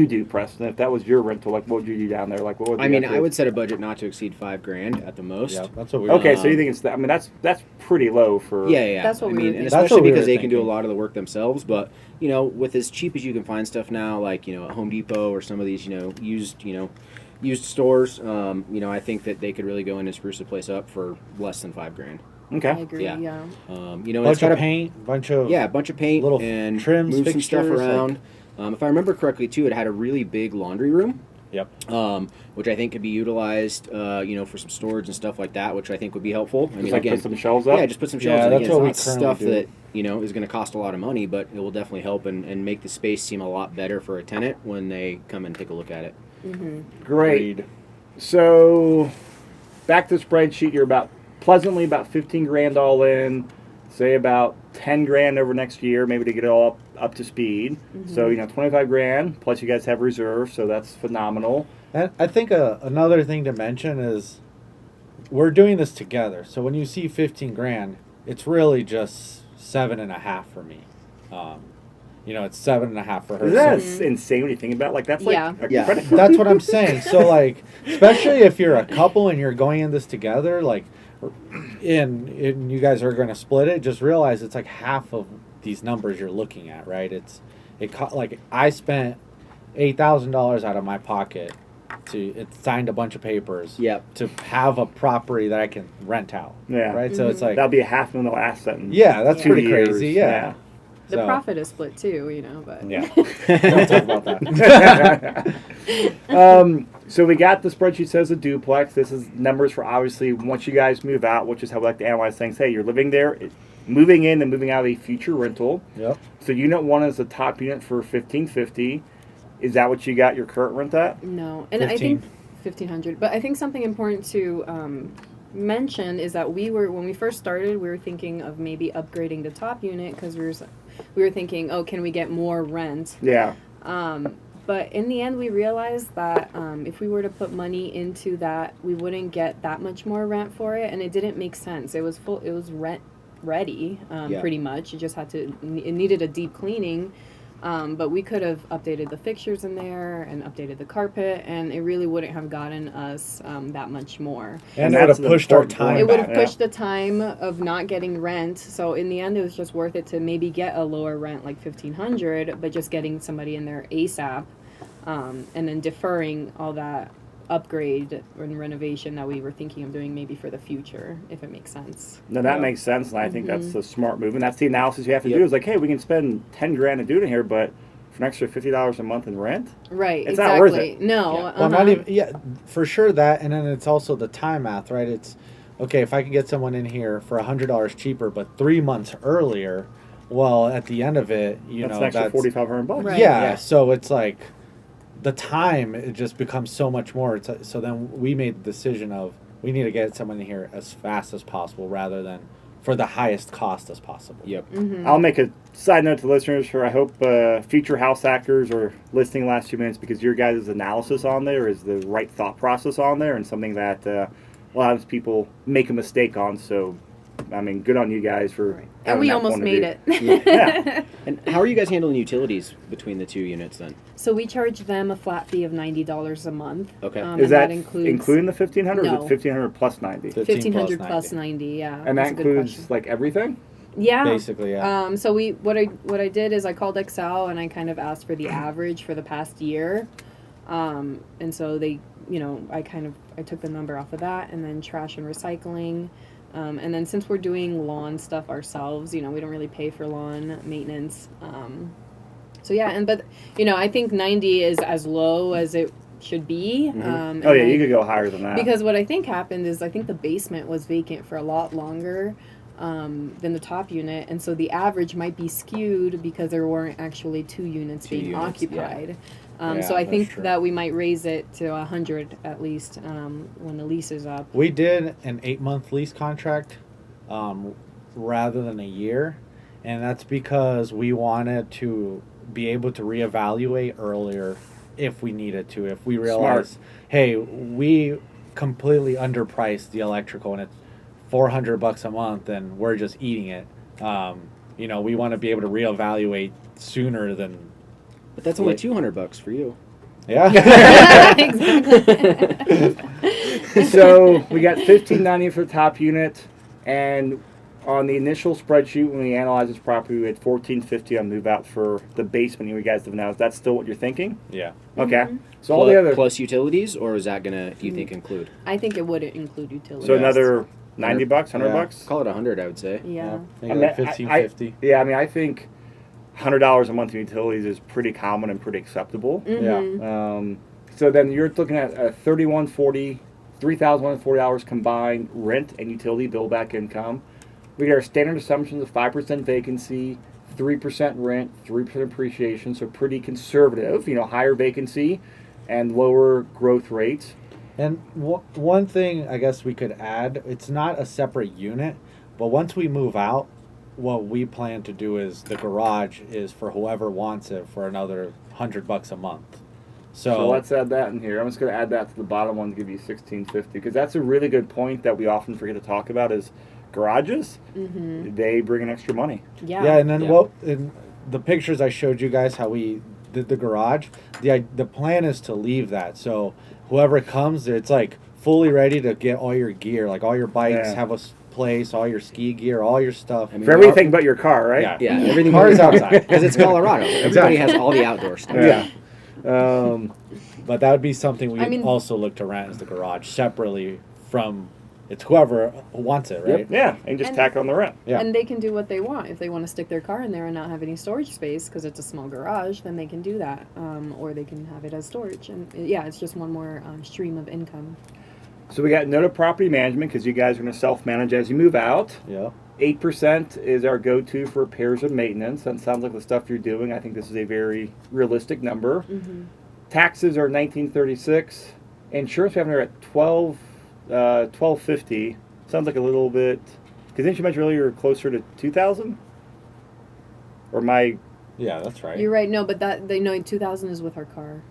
do, Preston, if that was your rental? Like, what would you do down there? Like, what would I mean, I would set a budget not to exceed $5,000 at the most. Yeah, that's what we. Okay, so you think it's that? I mean, that's pretty low for. Yeah. That's what I we were mean, thinking. and That's what especially we because were they can do a thinking. lot of the work themselves. But you know, with as cheap as you can find stuff now, like at Home Depot or some of these used stores, I think that they could really go in and spruce the place up for less than $5,000. I Okay. agree. Yeah. Yeah. And bunch it's got of a paint, bunch of Yeah, a bunch of paint, little and trims, move some stuff fixtures, around. If I remember correctly, too, it had a really big laundry room. Yep. Which I think could be utilized, for some storage and stuff like that, which I think would be helpful. I Just mean, like again, put some shelves up. yeah, just put some shelves. Yeah, in. that's Again, what we it's not currently stuff do. that is going to cost a lot of money, but it will definitely help and make the space seem a lot better for a tenant when they come and take a look at it. Great. Agreed. So, back to the spreadsheet. You're pleasantly about 15 grand all in. Say about 10 grand over next year, maybe to get it all up to speed. So 25 grand plus you guys have reserve, so that's phenomenal. And I think another thing to mention is we're doing this together. So when you see 15 grand, it's really just 7.5 for me. It's 7.5 for her. That's So insane when you think about it. Like that's like Yeah. a Yeah. credit card. that's what I'm saying. So like, especially if you're a couple and you're going in this together, like, and you guys are going to split it, just realize it's like half of these numbers you're looking at, right? Like I spent $8,000 out of my pocket it signed a bunch of papers. Yep. To have a property that I can rent out. Yeah. Right. So it's like That'll be a $500,000 asset. In yeah, that's 2 pretty years. crazy. Yeah. The So- profit is split too, but Yeah. We'll talk about that. So we got the spreadsheet says a duplex. This is numbers for obviously once you guys move out, which is how we like to analyze things. Hey, you're living there, moving in and moving out of a future rental. Yep. So unit 1 is the top unit for $1,550. Is that what you got your current rent at? No, and 15. I think 1,500. But I think something important to mention is that when we first started, we were thinking of maybe upgrading the top unit because we were thinking, oh, can we get more rent? Yeah. But in the end, we realized that if we were to put money into that, we wouldn't get that much more rent for it, and it didn't make sense. It was full. It was rent ready, pretty much. It just it needed a deep cleaning. But we could have updated the fixtures in there and updated the carpet, and it really wouldn't have gotten us that much more. And And it would that's have an pushed our important time point. It would back. have pushed the time of not getting rent. So in the end, it was just worth it to maybe get a lower rent, like $1,500, but just getting somebody in there ASAP, and then deferring all that upgrade and renovation that we were thinking of doing maybe for the future, if it makes sense. No, that Yeah. makes sense, and I think that's the smart move. And that's the analysis you have to Yep. do. Is like, hey, we can spend 10 grand to do it in here, but for an extra $50 a month in rent, Right, It's not worth exactly. it. No, Yeah. Well, not even for sure that, and then it's also the time math, right? It's okay if I can get someone in here for $100 cheaper, but 3 months earlier. Well, at the end of it, that's an extra $4,500. Right. Yeah, Yeah. so it's like the time it just becomes so much more. So then we made the decision of we need to get someone in here as fast as possible rather than for the highest cost as possible. Yep. I'll make a side note to listeners for I hope future house hackers are listening the last 2 minutes because your guys' analysis on there is the right thought process on there and something that a lot of people make a mistake on. So, I mean, good on you guys for and having we that almost point of made view. it. Yeah. And how are you guys handling utilities between the 2 units then? So we charge them a flat fee of $90 a month. Okay. Is and that includes including the 1,500 or No. is it 1,500 plus 90? 15 1,500 plus plus 90, yeah. And that That's a good includes question. like everything? Yeah. Basically, yeah. So what I did is I called Excel and I kind of asked for the average for the past year, and so they, I took the number off of that, and then trash and recycling, and then since we're doing lawn stuff ourselves, we don't really pay for lawn maintenance. So yeah, but I think 90 is as low as it should be. Mm-hmm. Oh yeah, you could go higher than that. Because what I think happened is I think the basement was vacant for a lot longer than the top unit, and so the average might be skewed because there weren't actually 2 units being occupied. So I think that we might raise it to 100 at least when the lease is up. We did an 8-month lease contract rather than a year, and that's because we wanted to be able to reevaluate earlier if we needed to. If we realized, hey, we completely underpriced the electrical and it's $400 a month and we're just eating it. We want to be able to reevaluate sooner than. But that's only $200 for you. Yeah. Exactly. So we got $1,590 for the top unit, and on the initial spreadsheet when we analyzed this property, we had $1,450 on move out for the basement you guys live now. Is that still what you're thinking? Yeah. Okay. Mm-hmm. So all the other plus utilities, or is that gonna, do you think, include? I think it would include utilities. So another $90, $100 Yeah. bucks. Call it 100, I would say. Yeah. Maybe like $1,550. I think $100 a month in utilities is pretty common and pretty acceptable. Mm-hmm. Yeah. So then you're looking at a $3,140 combined rent and utility bill back income. We got our standard assumptions of 5% vacancy, 3% rent, 3% appreciation, so pretty conservative. Higher vacancy and lower growth rates. And one thing I guess we could add, it's not a separate unit, but once we move out, what we plan to do is the garage is for whoever wants it for another $100 a month. So let's add that in here. I'm just going to add that to the bottom one to give you $1,650, because that's a really good point that we often forget to talk about is garages. Mm-hmm. They bring in extra money. Yeah. Yeah, and then in the pictures I showed you guys how we did the garage, the plan is to leave that. So whoever comes, it's like fully ready to get all your gear, like all your bikes have a place, all your ski gear, all your stuff. For everything but your car, right? Yeah, everything Car's outside. because it's Colorado. Everybody has all the outdoor stuff. Yeah. But that would be something we also look to rent as the garage separately from. It's whoever wants it, right? Yeah, and just tack on the rent. Yeah. And they can do what they want. If they want to stick their car in there and not have any storage space because it's a small garage, then they can do that. Or they can have it as storage. And it's just one more stream of income. So we got note of property management because you guys are going to self-manage as you move out. Yeah. 8% is our go-to for repairs and maintenance. That sounds like the stuff you're doing. I think this is a very realistic number. Mm-hmm. Taxes are $1,936. Insurance we have there at $1,250. Sounds like a little bit. Because didn't you mention earlier you're closer to $2,000? Or my? Yeah, that's right. You're right. No, but 2,000 is with our car.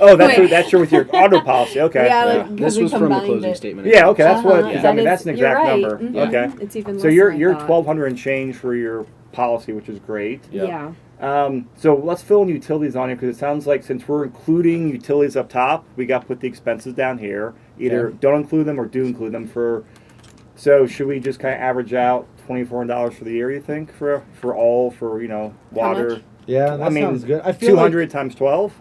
Oh, that's true with your auto policy. Okay. Yeah, This was from the closing statement. Yeah. Okay. That's what. Yeah. That's an exact You're right. number. Mm-hmm. Okay. It's even less So you're than I thought. $1,200 and change for your policy, which is great. Yeah. So let's fill in utilities on here because it sounds like since we're including utilities up top, we got to put the expenses down here. Either don't include them or do include them for. So should we just kind of average out $2,400 for the year? You think for water? How much? Yeah, that sounds good. I feel 200 times 12.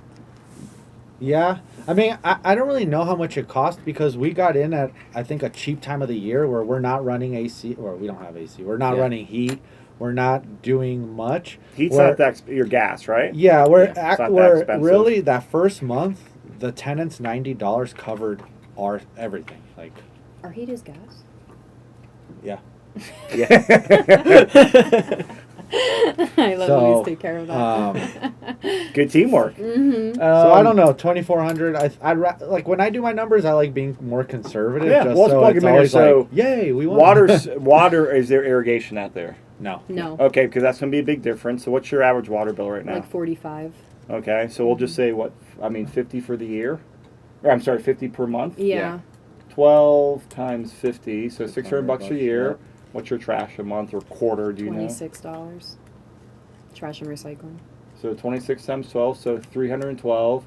Yeah. I mean, I don't really know how much it cost because we got in at, I think, a cheap time of the year where we're not running AC, or we don't have AC. We're not running heat. We're not doing much. Heat's not your gas, right? Yeah, it's not that expensive. Really that first month, the tenants $90 covered our everything. Like, Our heat is gas. yeah. Yeah. I love So, Louise take care of that. Good teamwork. Mm-hmm. So I don't know, 2,400. I'd like when I do my numbers, I like being more conservative. Yeah, just well, let's so plug it's them in here. always So like, yay, we won. Water. Is there irrigation out there? No. No. Okay, because that's going to be a big difference. So what's your average water bill right now? Like 45. Okay, so we'll just say 50 for the year. Or I'm sorry, 50 per month. Yeah. 12 times 50, so $600 a year. yeah. What's your trash a month or quarter? Do you know? $26. Trash and recycling. So 26 times 12, so 312.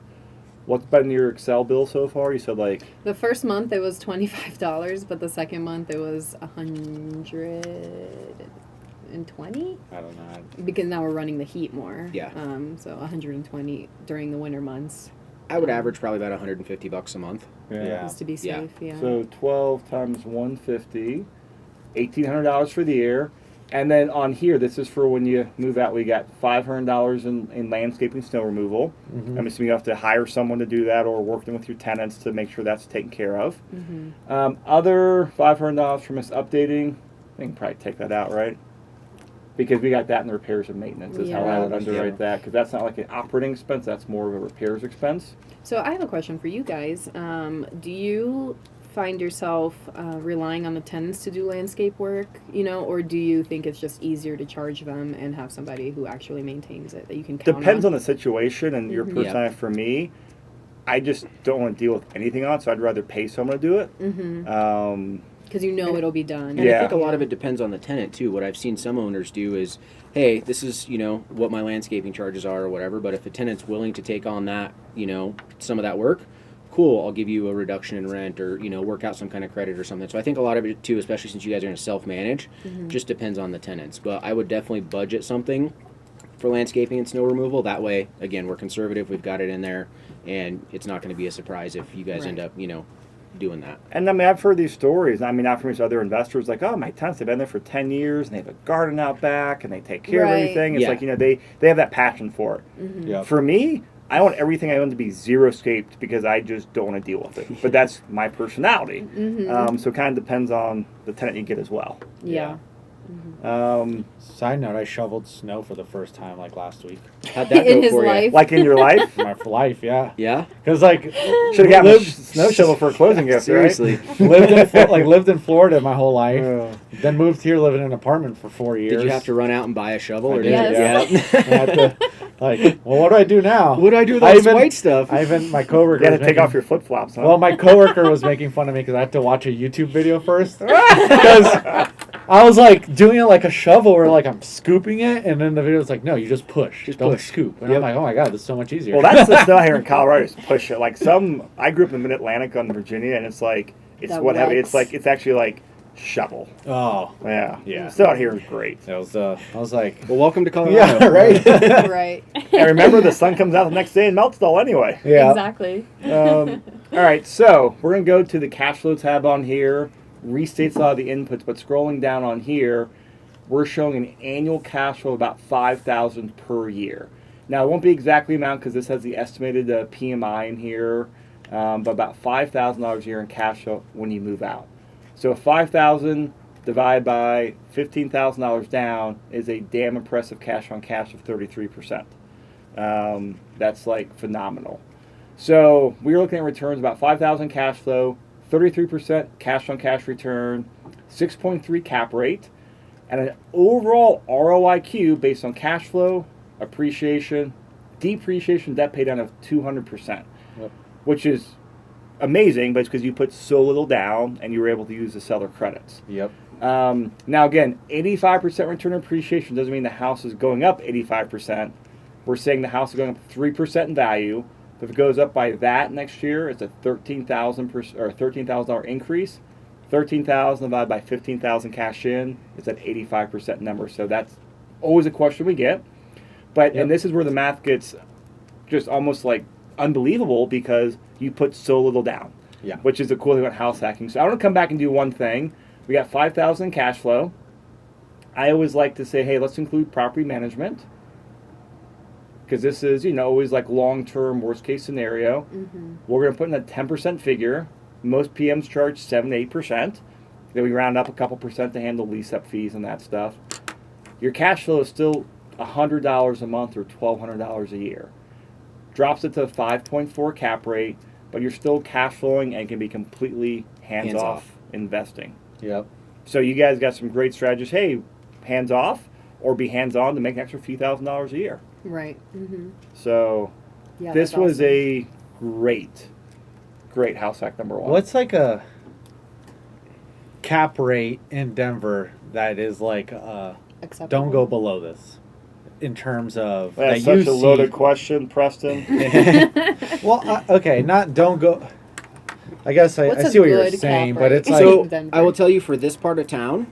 What's been your Excel bill so far? You said like The first month it was $25, but the second month it was 100. 120 I don't know. because now we're running the heat more. Yeah. So 120 during the winter months. I would average probably about $150 a month. Yeah. Just to be Yeah. safe. Yeah. So 12 times 150, $1,800 for the year. And then on here, this is for when you move out. We got $500 in landscaping, snow removal. Mhm. I'm assuming you have to hire someone to do that, or working with your tenants to make sure that's taken care of. Other $500 from us updating. I can probably take that out, right? Because we got that in the repairs and maintenance is how I would Yeah. underwrite that. Because that's not like an operating expense. That's more of a repairs expense. So I have a question for you guys. Do you find yourself relying on the tenants to do landscape work, or do you think it's just easier to charge them and have somebody who actually maintains it that you can count Depends on? on the situation and your personality. For me, I just don't want to deal with anything on it, so I'd rather pay someone to do it. Because it'll be done. And I think a lot of it depends on the tenant too. What I've seen some owners do is, hey, this is, what my landscaping charges are or whatever, but if the tenant's willing to take on that, some of that work, cool, I'll give you a reduction in rent or, work out some kind of credit or something. So I think a lot of it too, especially since you guys are going to self-manage, just depends on the tenants. But I would definitely budget something for landscaping and snow removal. That way, again, we're conservative, we've got it in there, and it's not going to be a surprise if you guys end up, doing that. And I mean, I've heard these stories. I mean, not from these other investors, like, oh, my tenants have been there for 10 years, and they have a garden out back, and they take care of everything. It's like, they have that passion for it. Yep. For me, I want everything I own to be zero-scaped because I just don't want to deal with it. But that's my personality. So it kind of depends on the tenant you get as well. Yeah. Side note, I shoveled snow for the first time last week. How'd that In go his for life. you? Like in your life? My life, yeah. Yeah? Because Should have gotten a snow shovel for a closing gift, Seriously. right? lived in Florida my whole life. Yeah. Then moved here, living in an apartment for 4 years. Did you have to run out and buy a shovel? I Or did, did you? Yes. Yeah. I had to, what do I do now? What do I do with all this white stuff? My coworker. You had to was take making- off your flip-flops, huh? Well, my coworker was making fun of me because I had to watch a YouTube video first. Because I was doing it like a shovel, or I'm scooping it, and then the video was like, "No, you just push, Just don't push." scoop." And Yep. I'm like, "Oh my god, this is so much easier." Well, that's the snow here in Colorado. Just push it. I grew up in Mid-Atlantic on Virginia, and it's That what have wets. it's actually like shovel. oh, Yeah. Yeah. Snow out here is great. that was. I was like, Well, welcome to Colorado. "Yeah, right." Right. And remember, the sun comes out the next day and melts it all anyway. Yeah. Exactly. All right, so we're going to go to the cash flow tab on here, restates a lot of the inputs, but scrolling down on here, we're showing an annual cash flow of about $5,000 per year. Now, it won't be exactly amount because this has the estimated PMI in here, but about $5,000 a year in cash flow when you move out. So $5,000 divided by $15,000 down is a damn impressive cash on cash of 33%. That's phenomenal. So we were looking at returns about $5,000 cash flow, 33% cash on cash return, 6.3 cap rate, and an overall ROIQ based on cash flow, appreciation, depreciation, debt pay down of 200%, Yep. which is amazing, but it's because you put so little down and you were able to use the seller credits. Yep. Now again, 85% return on appreciation doesn't mean the house is going up 85%. We're saying the house is going up 3% in value. If it goes up by that next year, it's a $13,000 increase. 13,000 divided by 15,000 cash in is that 85% number. So that's always a question we get. But and this is where the math gets just almost unbelievable because you put so little down. Yeah. Which is the cool thing about house hacking. So I want to come back and do one thing. We got 5,000 cash flow. I always like to say, hey, let's include property management. Because this is, always long-term worst-case scenario. We're going to put in a 10% figure. Most PMs charge 7 to 8%. Then we round up a couple percent to handle lease-up fees and that stuff. Your cash flow is still $100 a month or $1,200 a year. Drops it to a 5.4 cap rate, but you're still cash flowing and can be completely hands-off investing. Yep. So you guys got some great strategies. Hey, hands-off or be hands-on to make an extra few $1,000s a year. Right. So Yeah. this that's was awesome. a great house hack number one. What's a cap rate in Denver that is acceptable. don't go below this in terms of That's that you such a see? loaded question, Preston. Well, okay, not don't go. I guess I What's a see what you're good saying, cap but rate? it's Like- So Denver. I will tell you for this part of town,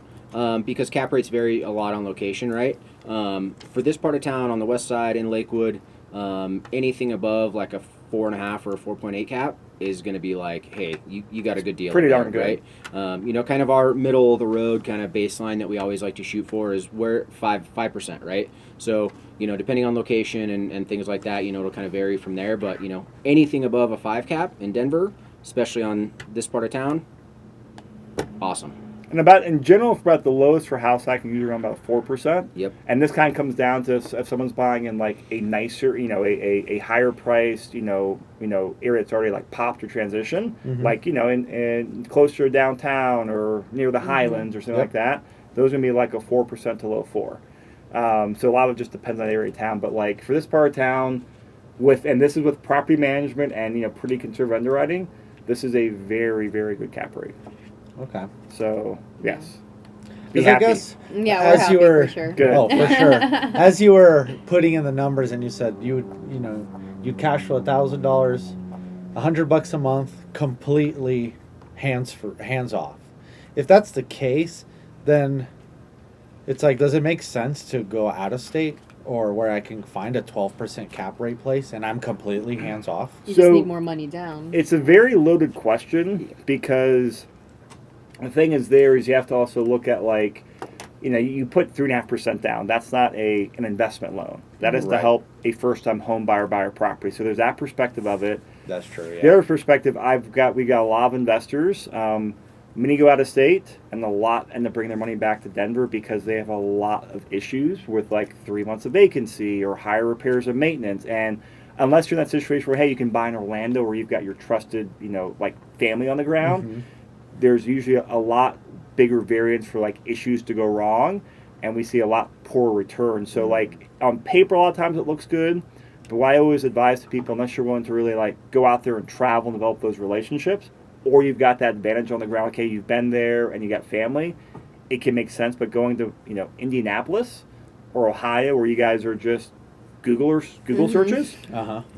because cap rates vary a lot on location, right? For this part of town on the west side in Lakewood, anything above like a 4.5 or a 4.8 cap is going to be like, hey, you got a good deal. Pretty there, darn good. Right? You know, kind of our middle of the road kind of baseline that we always like to shoot for is where 5%, right? So, you know, depending on location and things like that, you know, it'll kind of vary from there. But, you know, anything above a 5 cap in Denver, especially on this part of town, awesome. And about in general, about the lowest for house hacking, usually around about 4%. Yep. And this kind of comes down to if someone's buying in like a nicer, you know, a higher priced, you know, area that's already like popped or transition, like you know, in closer to downtown or near the Highlands or something like that. Those are gonna be like a 4% to low 4. So a lot of it just depends on the area of town. But like for this part of town, and this is with property management and you know pretty conservative underwriting, this is a very very good cap rate. Okay. So yes, be Because I happy. gues Yeah, we're as happy you were, for sure. Good. oh, for sure. As you were putting in the numbers, and you said you cash flow $1,000, $100 a month, completely hands off. If that's the case, then it's like, does it make sense to go out of state or where I can find a 12% cap rate place and I'm completely hands off? You So- just need more money down. It's a very loaded question because the thing is you have to also look at like, you know, you put 3.5% down. That's not an investment loan. That is to Right. help a first-time home buyer buy a property. So there's that perspective of it. That's true. The other perspective, we got a lot of investors. Many go out of state, and a lot end up bringing their money back to Denver because they have a lot of issues with like 3 months of vacancy or higher repairs and maintenance. And unless you're in that situation where, hey, you can buy in Orlando where you've got your trusted, you know, like family on the ground, there's usually a lot bigger variance for like issues to go wrong, and we see a lot poorer return. So like on paper, a lot of times it looks good, but what I always advise to people, unless you're willing to really like go out there and travel and develop those relationships, or you've got that advantage on the ground, okay, you've been there and you got family, it can make sense. But going to, you know, Indianapolis or Ohio, where you guys are just Google searches,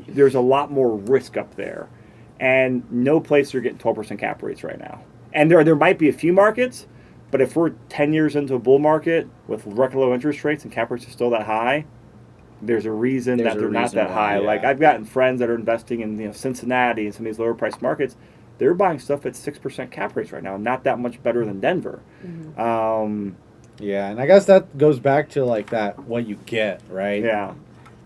there's a lot more risk up there, and no place you're getting 12% cap rates right now. And there might be a few markets, but if we're 10 years into a bull market with record low interest rates and cap rates are still that high, there's a reason that they're not that high. yeah. Like I've gotten friends that are investing in, you know, Cincinnati and some of these lower priced markets. They're buying stuff at 6% cap rates right now, not that much better than Denver. Yeah, and I guess that goes back to like that what you get, right? Yeah.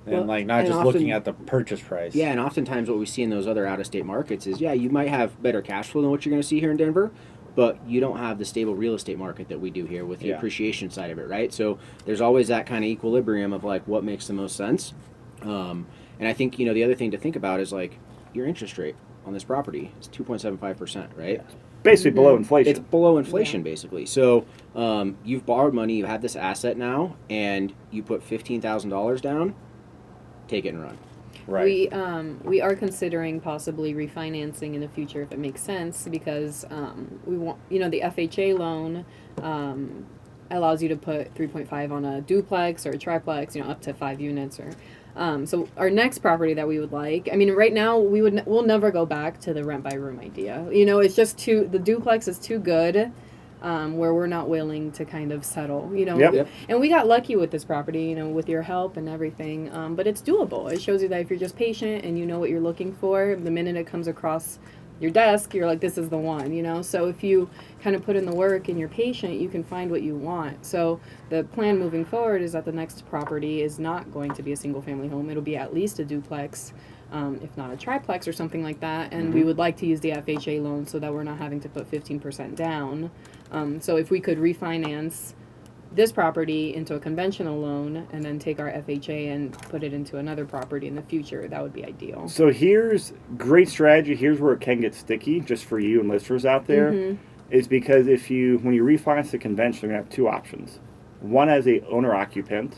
And Well, like not and just often- looking at the purchase price. Yeah, and oftentimes what we see in those other out-of-state markets is, yeah, you might have better cash flow than what you're going to see here in Denver, but you don't have the stable real estate market that we do here with the appreciation side of it, right? So there's always that kind of equilibrium of like what makes the most sense. And I think, you know, the other thing to think about is like your interest rate on this property is 2.75%, right? Basically below inflation. It's below inflation, basically. So you've borrowed money, you have this asset now, and you put $15,000 down, take it and run. Right. We are considering possibly refinancing in the future if it makes sense, because we want, you know, the FHA loan allows you to put 3.5 on a duplex or a triplex, you know, up to 5 units. Or so our next property that we would like, I mean, right now we'll never go back to the rent by room idea. You know, it's just the duplex is too good. Where we're not willing to kind of settle, you know. Yep. And we got lucky with this property, you know, with your help and everything. But it's doable. It shows you that if you're just patient and you know what you're looking for, the minute it comes across your desk, you're like, this is the one, you know. So if you kind of put in the work and you're patient, you can find what you want. So the plan moving forward is that the next property is not going to be a single family home. It'll be at least a duplex. If not a triplex or something like that, and we would like to use the FHA loan so that we're not having to put 15% down. So if we could refinance this property into a conventional loan and then take our FHA and put it into another property in the future, that would be ideal. So here's great strategy. Here's where it can get sticky, just for you and listeners out there, is because when you refinance the conventional, you're gonna have two options. One as a owner occupant.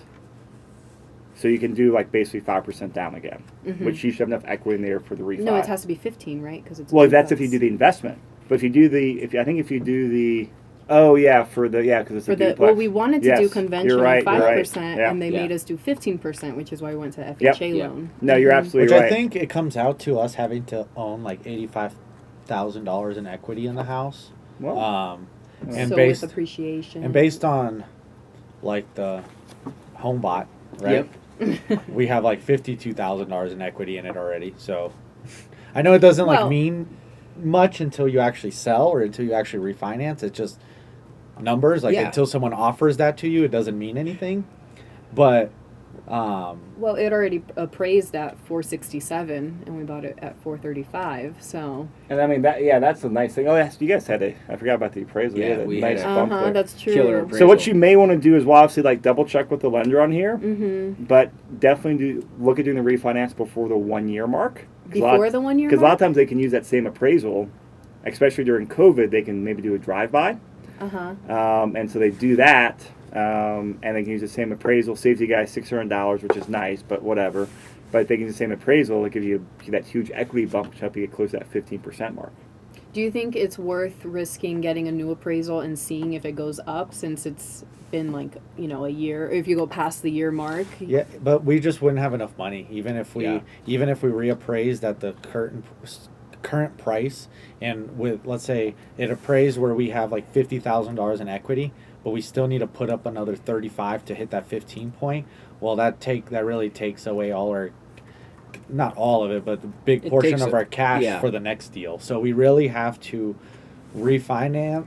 So you can do like basically 5% down again, which you should have enough equity in there for the refi. No, it has to be 15, right? Because it's a well, that's if you duplex. do the investment. But if you do because it's a duplex. Well, we wanted to Yes, do you're conventional right, 5%, Yeah. and they Yeah. made us do 15%, which is why I went to Yep. FHA Yeah. loan. No, you're absolutely Which right. I think it comes out to us having to own like $85,000 in equity in the house. Well, And so based with appreciation. and based on like the home bot, right? We have like $52,000 in equity in it already. So I know it doesn't like Well- mean much until you actually sell or until you actually refinance. It's just numbers. Like Yeah. until someone offers that to you, it doesn't mean anything. But Well, it already appraised at 467, and we bought it at 435. So. And I mean that's the nice thing. Oh, yes, you guys had I forgot about the appraisal. Yeah, You had a we nice had a- bump there. That's true. Killer appraisal. So what you may want to do is, well, obviously, like double check with the lender on here, Mm-hmm. but definitely look at doing the refinance before the 1 year mark. Before the 1 year. Because a lot of times they can use that same appraisal, especially during COVID. They can maybe do a drive-by, and so they do that, and they can use the same appraisal. Saves you guys $600, which is nice, but whatever. But they can use the same appraisal. They give you that huge equity bump, which help you get close to that 15% mark. Do you think it's worth risking getting a new appraisal and seeing if it goes up, since it's been like, a year, if you go past the year mark? yeah, but we just wouldn't have enough money, even if we Yeah. reappraised at the current price, and with, let's say it appraised where we have like $50,000 in equity, but we still need to put up another 35 to hit that 15 point. Well, that really takes away all our, not all of it, but the big It portion takes of our cash yeah. for the next deal. So we really have to refinance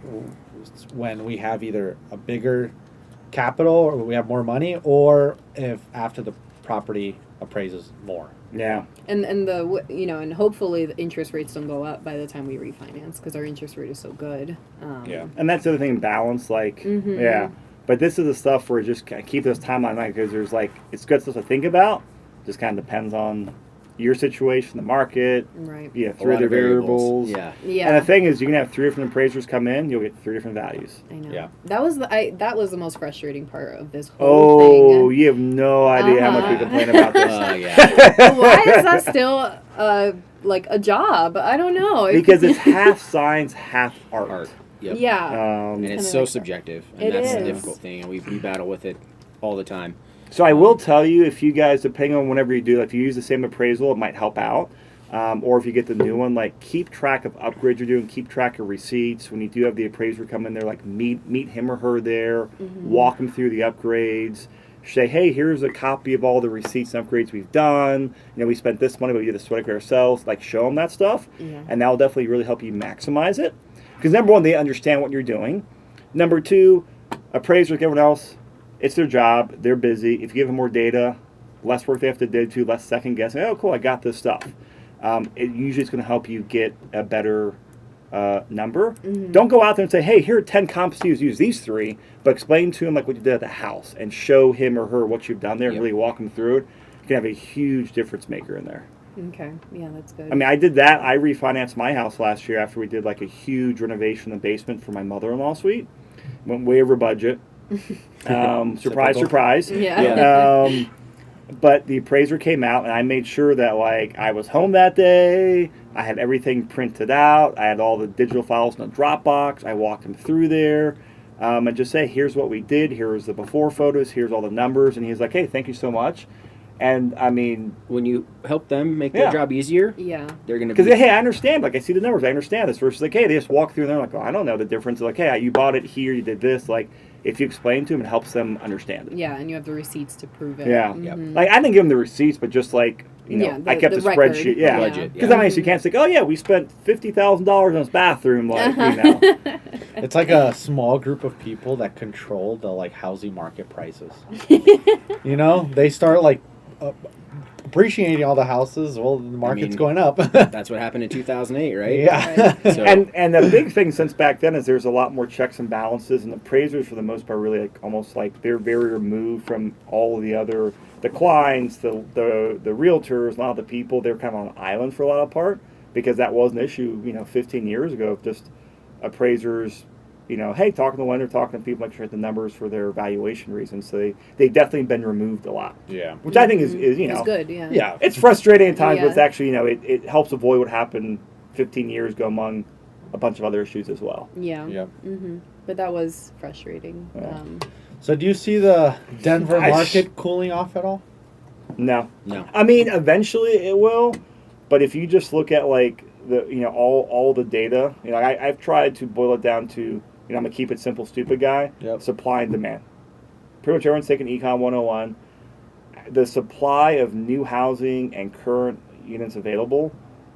when we have either a bigger capital or we have more money, or if after the property appraises more. Yeah. And and hopefully the interest rates don't go up by the time we refinance, because our interest rate is so good. Yeah. And that's the other thing, balance, like, yeah. But this is the stuff where just keep this timeline right, because there's like, it's good stuff to think about. Just kind of depends on your situation, the market, Right. yeah, A three lot other of variables. Yeah. Yeah. And the thing is, you can have 3 different appraisers come in, you'll get 3 different values. I know. Yeah. That was the most frustrating part of this whole Oh, thing. you have no idea how much we Uh-huh. complain about this. Yeah. Why is that still like a job? I don't know. Because it's half science, half art. Art. Yep. Yeah. And it's Kinda so like that. subjective, and It that's the is. difficult thing, and we battle with it all the time. So I will tell you, if you guys, depending on whenever you do, if you use the same appraisal, it might help out. Or if you get the new one, like keep track of upgrades you're doing, keep track of receipts. When you do have the appraiser come in there, like meet him or her there, walk them through the upgrades. Say, hey, here's a copy of all the receipts and upgrades we've done. We spent this money, but we did the sweat ourselves. Like, show them that stuff, and that will definitely really help you maximize it. Because number one, they understand what you're doing. Number two, appraisers, like everyone else, it's their job. They're busy. If you give them more data, less work they have to do, less second guessing. Oh, cool, I got this stuff. It usually is going to help you get a better number. Don't go out there and say, hey, here are 10 comps to use these 3, but explain to him like what you did at the house and show him or her what you've done there and really walk them through it. You can have a huge difference maker in there. Okay. Yeah, that's good. I mean, I did that. I refinanced my house last year after we did like a huge renovation in the basement for my mother-in-law suite. Went way over budget. Surprise, surprise. Yeah. But the appraiser came out, and I made sure that like I was home that day. I had everything printed out. I had all the digital files in a Dropbox. I walked him through there, and just say, here's what we did. Here's the before photos. Here's all the numbers. And he's like, hey, thank you so much. And I mean, When you help them make their job easier, Yeah. they're going to because be... hey, I understand. Like I see the numbers. I understand this. Versus like, hey, they just walk through and they're like, oh, I don't know the difference. Like, hey, you bought it here. You did this. Like, if you explain to them, it helps them understand it. Yeah, and you have the receipts to prove it. Yeah. Yep. Like I didn't give them the receipts, but just like Yeah, I kept the a record. spreadsheet. Yeah, Budget, because yeah. I mean, so you can't say, oh yeah, we spent $50,000 on this bathroom. Like It's like a small group of people that control the like housing market prices. They start like appreciating all the houses. Well, the market's going up. That's what happened in 2008, right? Yeah. So, and the big thing since back then is there's a lot more checks and balances, and the appraisers for the most part really like almost like they're very removed from all of the other the clients, the realtors, a lot of the people. They're kind of on an island for a lot of part because that was an issue 15 years ago of just appraisers. Hey, talking to the lender, talking to people, make sure the numbers for their valuation reasons. So they've definitely been removed a lot. Yeah. Which I think is It's good, yeah. Yeah, it's frustrating at times, but it's Yeah. actually, it helps avoid what happened 15 years ago among a bunch of other issues as well. Yeah. Yep. But that was frustrating. Yeah. So do you see the Denver I- market cooling off at all? No. No. I mean, eventually it will, but if you just look at like the, all the data, I've tried to boil it down to I'm gonna keep it simple, stupid guy. Yep. Supply and demand. Pretty much everyone's taking Econ 101. The supply of new housing and current units available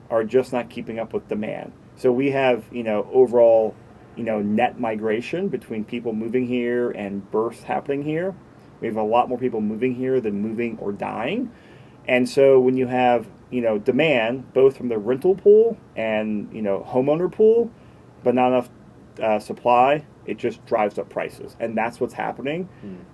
are just not keeping up with demand. So we have, overall, net migration between people moving here and births happening here. We have a lot more people moving here than moving or dying. And so when you have, demand, both from the rental pool and, homeowner pool, but not enough supply, it just drives up prices. And that's what's happening.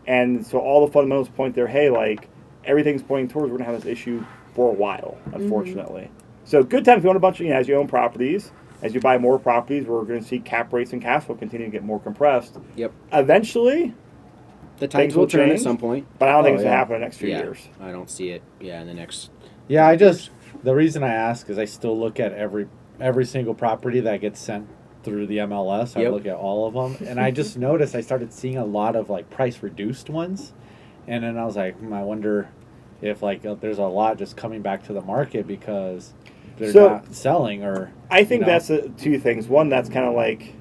And so all the fundamentals point there, hey, like, everything's pointing towards we're going to have this issue for a while, unfortunately. So good time if you own a bunch of, as you own properties, as you buy more properties, we're going to see cap rates and cash flow continue to get more compressed. Yep. Eventually, the tides will turn at some point. But I don't think it's going to happen in the next few years. I don't see it, in the next... Yeah, the reason I ask is I still look at every single property that gets sent through the MLS. I look at all of them. And I just noticed I started seeing a lot of, like, price-reduced ones. And then I was like, I wonder if, like, there's a lot just coming back to the market because they're not selling or... I think that's two things. One, that's kind of like,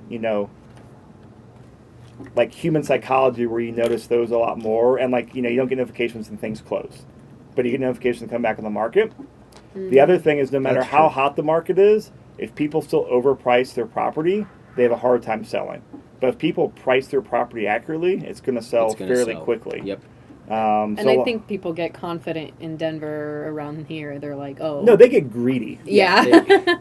like human psychology where you notice those a lot more. And, like, you don't get notifications when things close. But you get notifications come back on the market. The other thing is no matter how hot the market is, if people still overprice their property, they have a hard time selling. But if people price their property accurately, it's going to sell fairly quickly. Yep. And I think people get confident in Denver around here. They're like, oh. No, they get greedy. Yeah.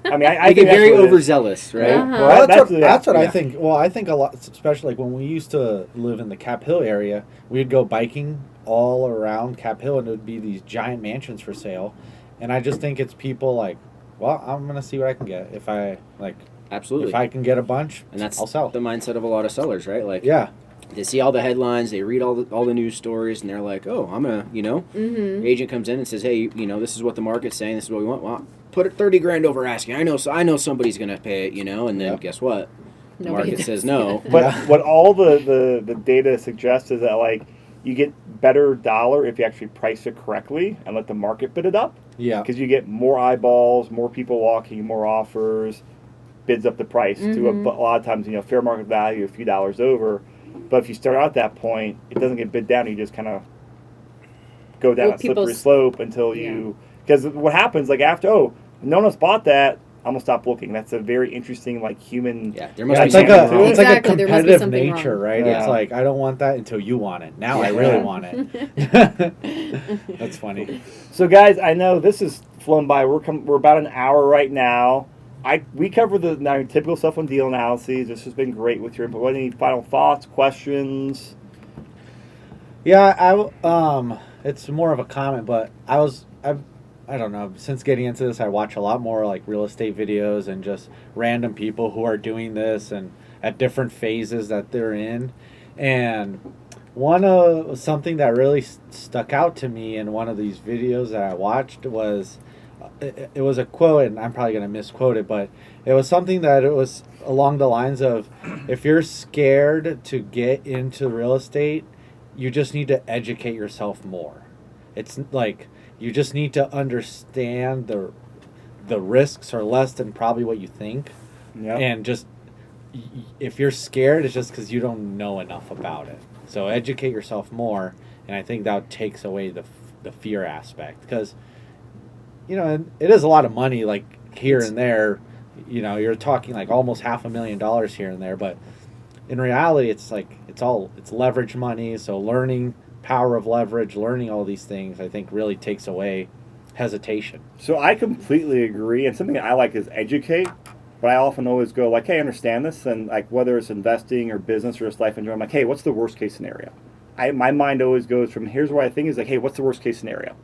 I get very overzealous, right? Well, that's what I think. Well, I think a lot, especially like when we used to live in the Cap Hill area, we'd go biking all around Cap Hill and it would be these giant mansions for sale. And I just think it's people like, well, I'm going to see what I can get. If I, like, absolutely, if I can get a bunch, and that's I'll sell. The mindset of a lot of sellers, right? Like, they see all the headlines, they read all the news stories, and they're like, oh, I'm going to, agent comes in and says, hey, this is what the market's saying, this is what we want. Well, put it $30,000 over asking. I know somebody's going to pay it, and then guess what? The market says no. But what all the data suggests is that, like, you get better dollar if you actually price it correctly and let the market bid it up. Yeah. Because you get more eyeballs, more people walking, more offers, bids up the price to a lot of times, fair market value, a few dollars over. But if you start out at that point, it doesn't get bid down. You just kind of go down a slippery slope until you... Because what happens, like, after, no one else bought that, I'm going to stop looking. That's a very interesting, like, human... Yeah, there must be something something wrong. It's like a There must be competitive something nature, wrong. right? Yeah. It's like, I don't want that until you want it. Now I really want it. That's funny. So, guys, I know this has flown by. We're about an hour right now. We cover the typical stuff on deal analyses. This has been great with your input. Any final thoughts, questions? Yeah, it's more of a comment, but I don't know, since getting into this, I watch a lot more like real estate videos and just random people who are doing this and at different phases that they're in. And something that really stuck out to me in one of these videos that I watched was, it was a quote, and I'm probably going to misquote it, but it was something that it was along the lines of, if you're scared to get into real estate, you just need to educate yourself more. It's like, you just need to understand the risks are less than probably what you think. Yep. And just, if you're scared, it's just because you don't know enough about it. So educate yourself more, and I think that takes away the fear aspect. Because, it is a lot of money, like, here and there. You're talking, like, almost $500,000 here and there. But in reality, it's, like, it's leverage money, so learning power of leverage, learning all these things, I think really takes away hesitation. So I completely agree, and something I like is educate, but I often always go like, hey, I understand this, and like whether it's investing or business or just life in general, I'm like, hey, what's the worst case scenario? My mind always goes from here's what I think is like, hey, what's the worst case scenario?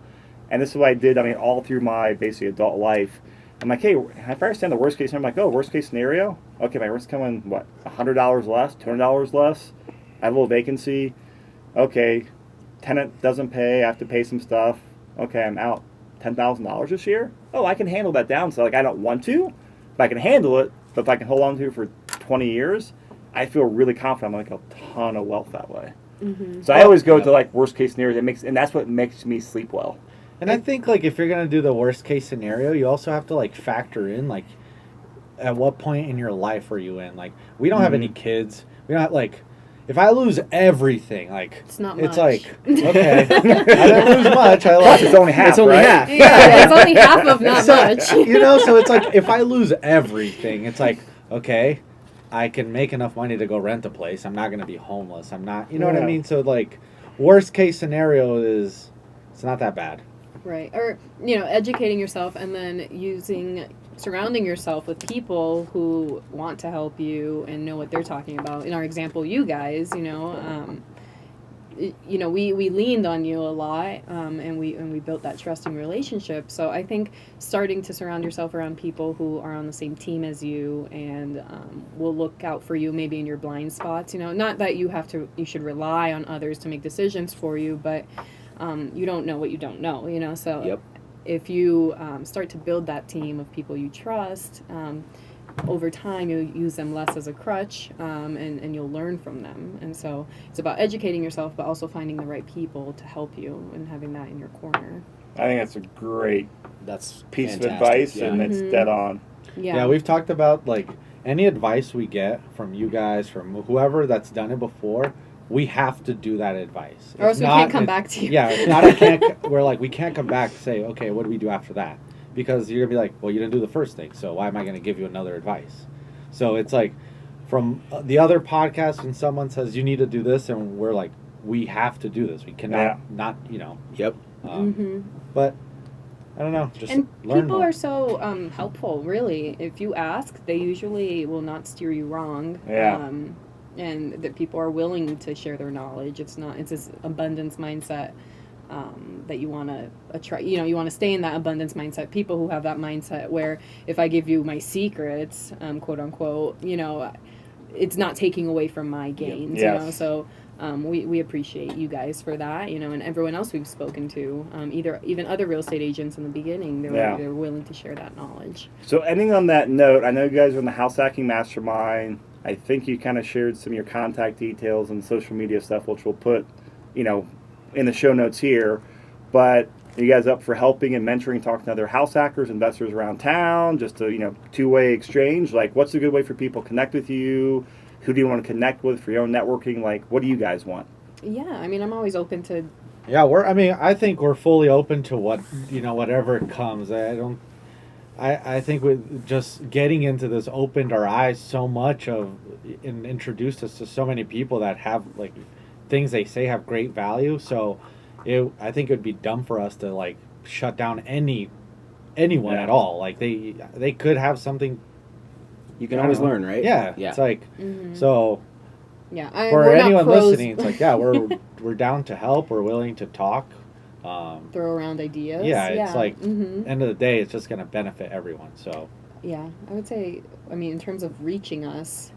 And this is what I did, all through my basically adult life. I'm like, hey, if I understand the worst case scenario, I'm like, oh, worst case scenario? Okay, my rent's coming, what, $100 less, $200 less? I have a little vacancy. Okay, tenant doesn't pay, I have to pay some stuff. Okay, I'm out $10,000 this year. Oh, I can handle that downside. Like, I don't want to, but I can handle it. But if I can hold on to it for 20 years, I feel really confident I'm going to make a ton of wealth that way. So I always go to like worst case scenarios. And that's what makes me sleep well. And I think like if you're going to do the worst case scenario, you also have to like factor in like at what point in your life are you in? Like, we don't have any kids. We're not like, if I lose everything, like It's not it's much. like, okay, I didn't lose much. I Plus, lost. it's only half, It's only right? half. Yeah, it's only half of not much. So it's like, if I lose everything, it's like, okay, I can make enough money to go rent a place. I'm not going to be homeless. I'm not, you know what I Yeah. mean? So like, worst case scenario is, it's not that bad. Right. Or, educating yourself and then surrounding yourself with people who want to help you and know what they're talking about. In our example, you guys, we leaned on you a lot, and we built that trusting relationship. So I think starting to surround yourself around people who are on the same team as you and will look out for you maybe in your blind spots. Not that you should rely on others to make decisions for you, but you don't know what you don't know. So Yep. if you start to build that team of people you trust. Over time, you'll use them less as a crutch, and you'll learn from them. And so it's about educating yourself, but also finding the right people to help you and having that in your corner. I think that's a great That's piece fantastic. of advice, Yeah. and it's dead on. Yeah. We've talked about like any advice we get from you guys, from whoever that's done it before, we have to do that advice. Or else we can't come back to you. Yeah, it's not we can't come back and say, okay, what do we do after that? Because you're going to be like, well, you didn't do the first thing, so why am I going to give you another advice? So it's like, from the other podcast, when someone says, you need to do this, and we're like, we have to do this. We cannot not. Yep. But, I don't know, just And learn people more. are so helpful, really. If you ask, they usually will not steer you wrong. Yeah. And that people are willing to share their knowledge. It's this abundance mindset that you want to attract. You want to stay in that abundance mindset. People who have that mindset where if I give you my secrets, quote unquote, it's not taking away from my gains. Yes. So we appreciate you guys for that. And everyone else we've spoken to, even other real estate agents in the beginning, they're willing to share that knowledge. So ending on that note, I know you guys are in the house hacking mastermind. I think you kind of shared some of your contact details and social media stuff, which we'll put, in the show notes here. But are you guys up for helping and mentoring, talking to other house hackers, investors around town, just a two-way exchange? Like, what's a good way for people to connect with you? Who do you want to connect with for your own networking? Like, what do you guys want? Yeah, I'm always open to. Yeah, I think we're fully open to whatever comes. I think with just getting into this opened our eyes so much and introduced us to so many people that have like things they say have great value. So I think it would be dumb for us to like shut down anyone at all. Like they could have something. You can always learn, right? Yeah. Yeah. It's like so. Yeah, For we're not anyone pros. listening, it's like we're down to help. We're willing to talk. Throw around ideas. Yeah, it's like Mm-hmm. end of the day, it's just going to benefit everyone. So Yeah, I would say, in terms of reaching us,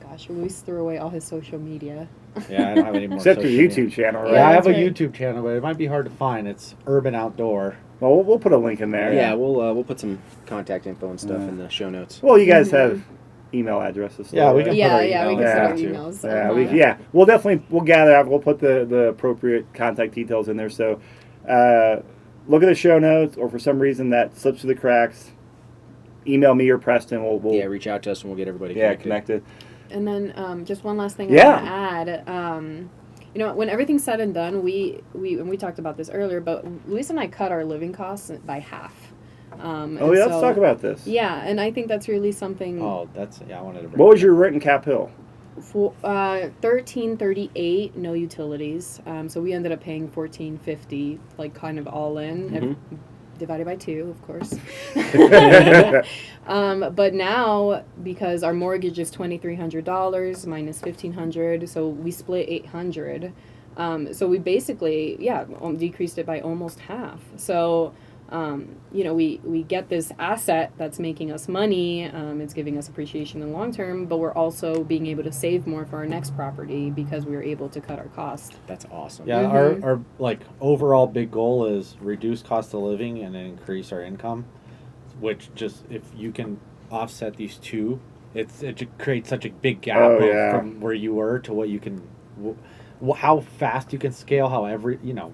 gosh, Luis threw away all his social media. yeah, I don't have any more. Except your social YouTube media. channel, right? Yeah, I have that's a right. YouTube channel, but it might be hard to find. It's Urban Outdoor. Well, we'll put a link in there. Yeah, we'll put some contact info and stuff in the show notes. Well, you guys have email addresses. Still, Yeah, we right? can Yeah, put our yeah, we email can Yeah. put our in emails. Yeah, Uh-huh. we'll gather up. We'll put the appropriate contact details in there. So, look at the show notes, or for some reason that slips through the cracks, email me or Preston. We'll Yeah, reach out to us and we'll get everybody connected. And then just one last thing Yeah. I want to add. When everything's said and done, we talked about this earlier, but Luis and I cut our living costs by half. Oh yeah, let's talk about this. Yeah, and I think that's really something. Oh, I wanted to bring What was your rent in Cap Hill? For $13.38, no utilities. So we ended up paying $14.50, like kind of all in, divided by 2, of course. But now, because our mortgage is $2,300 minus $1,500, so we split $800. So we basically, decreased it by almost half. So. We get this asset that's making us money. It's giving us appreciation in the long term, but we're also being able to save more for our next property because we were able to cut our cost. That's awesome. Yeah, our like overall big goal is reduce cost of living and increase our income, which just if you can offset these two, it creates such a big gap from where you were to what you can. How fast you can scale, how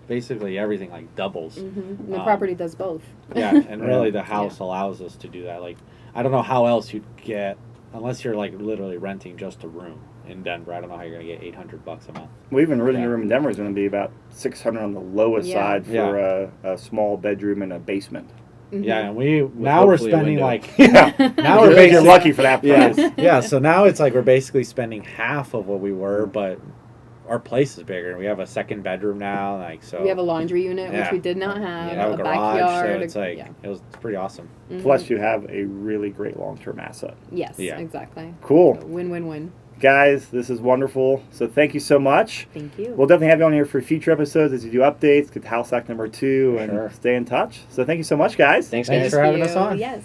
basically everything like doubles. And the property does both. Yeah, and really the house allows us to do that. Like, I don't know how else you'd get unless you're like literally renting just a room in Denver. I don't know how you're gonna get $800 a month. Well, even renting Yeah. a room in Denver is going to be about $600 on the lowest Yeah. side for a small bedroom and a basement. Yeah, and now we're hopefully a spending window. like Yeah. now we're You're basically lucky for that price. yeah. So now it's like we're basically spending half of what we were, but our place is bigger. We have a second bedroom now, like so. We have a laundry unit, which Yeah. we did not have. We have a garage, backyard. so it's like yeah. it's pretty awesome. Plus, you have a really great long-term asset. Yes, Yeah. exactly. Cool. So win-win-win. Guys, this is wonderful. So thank you so much. Thank you. We'll definitely have you on here for future episodes as you do updates, get to house hack number 2, and Sure. stay in touch. So thank you so much, guys. Thanks, Thanks guys. for having You. us on. Yes.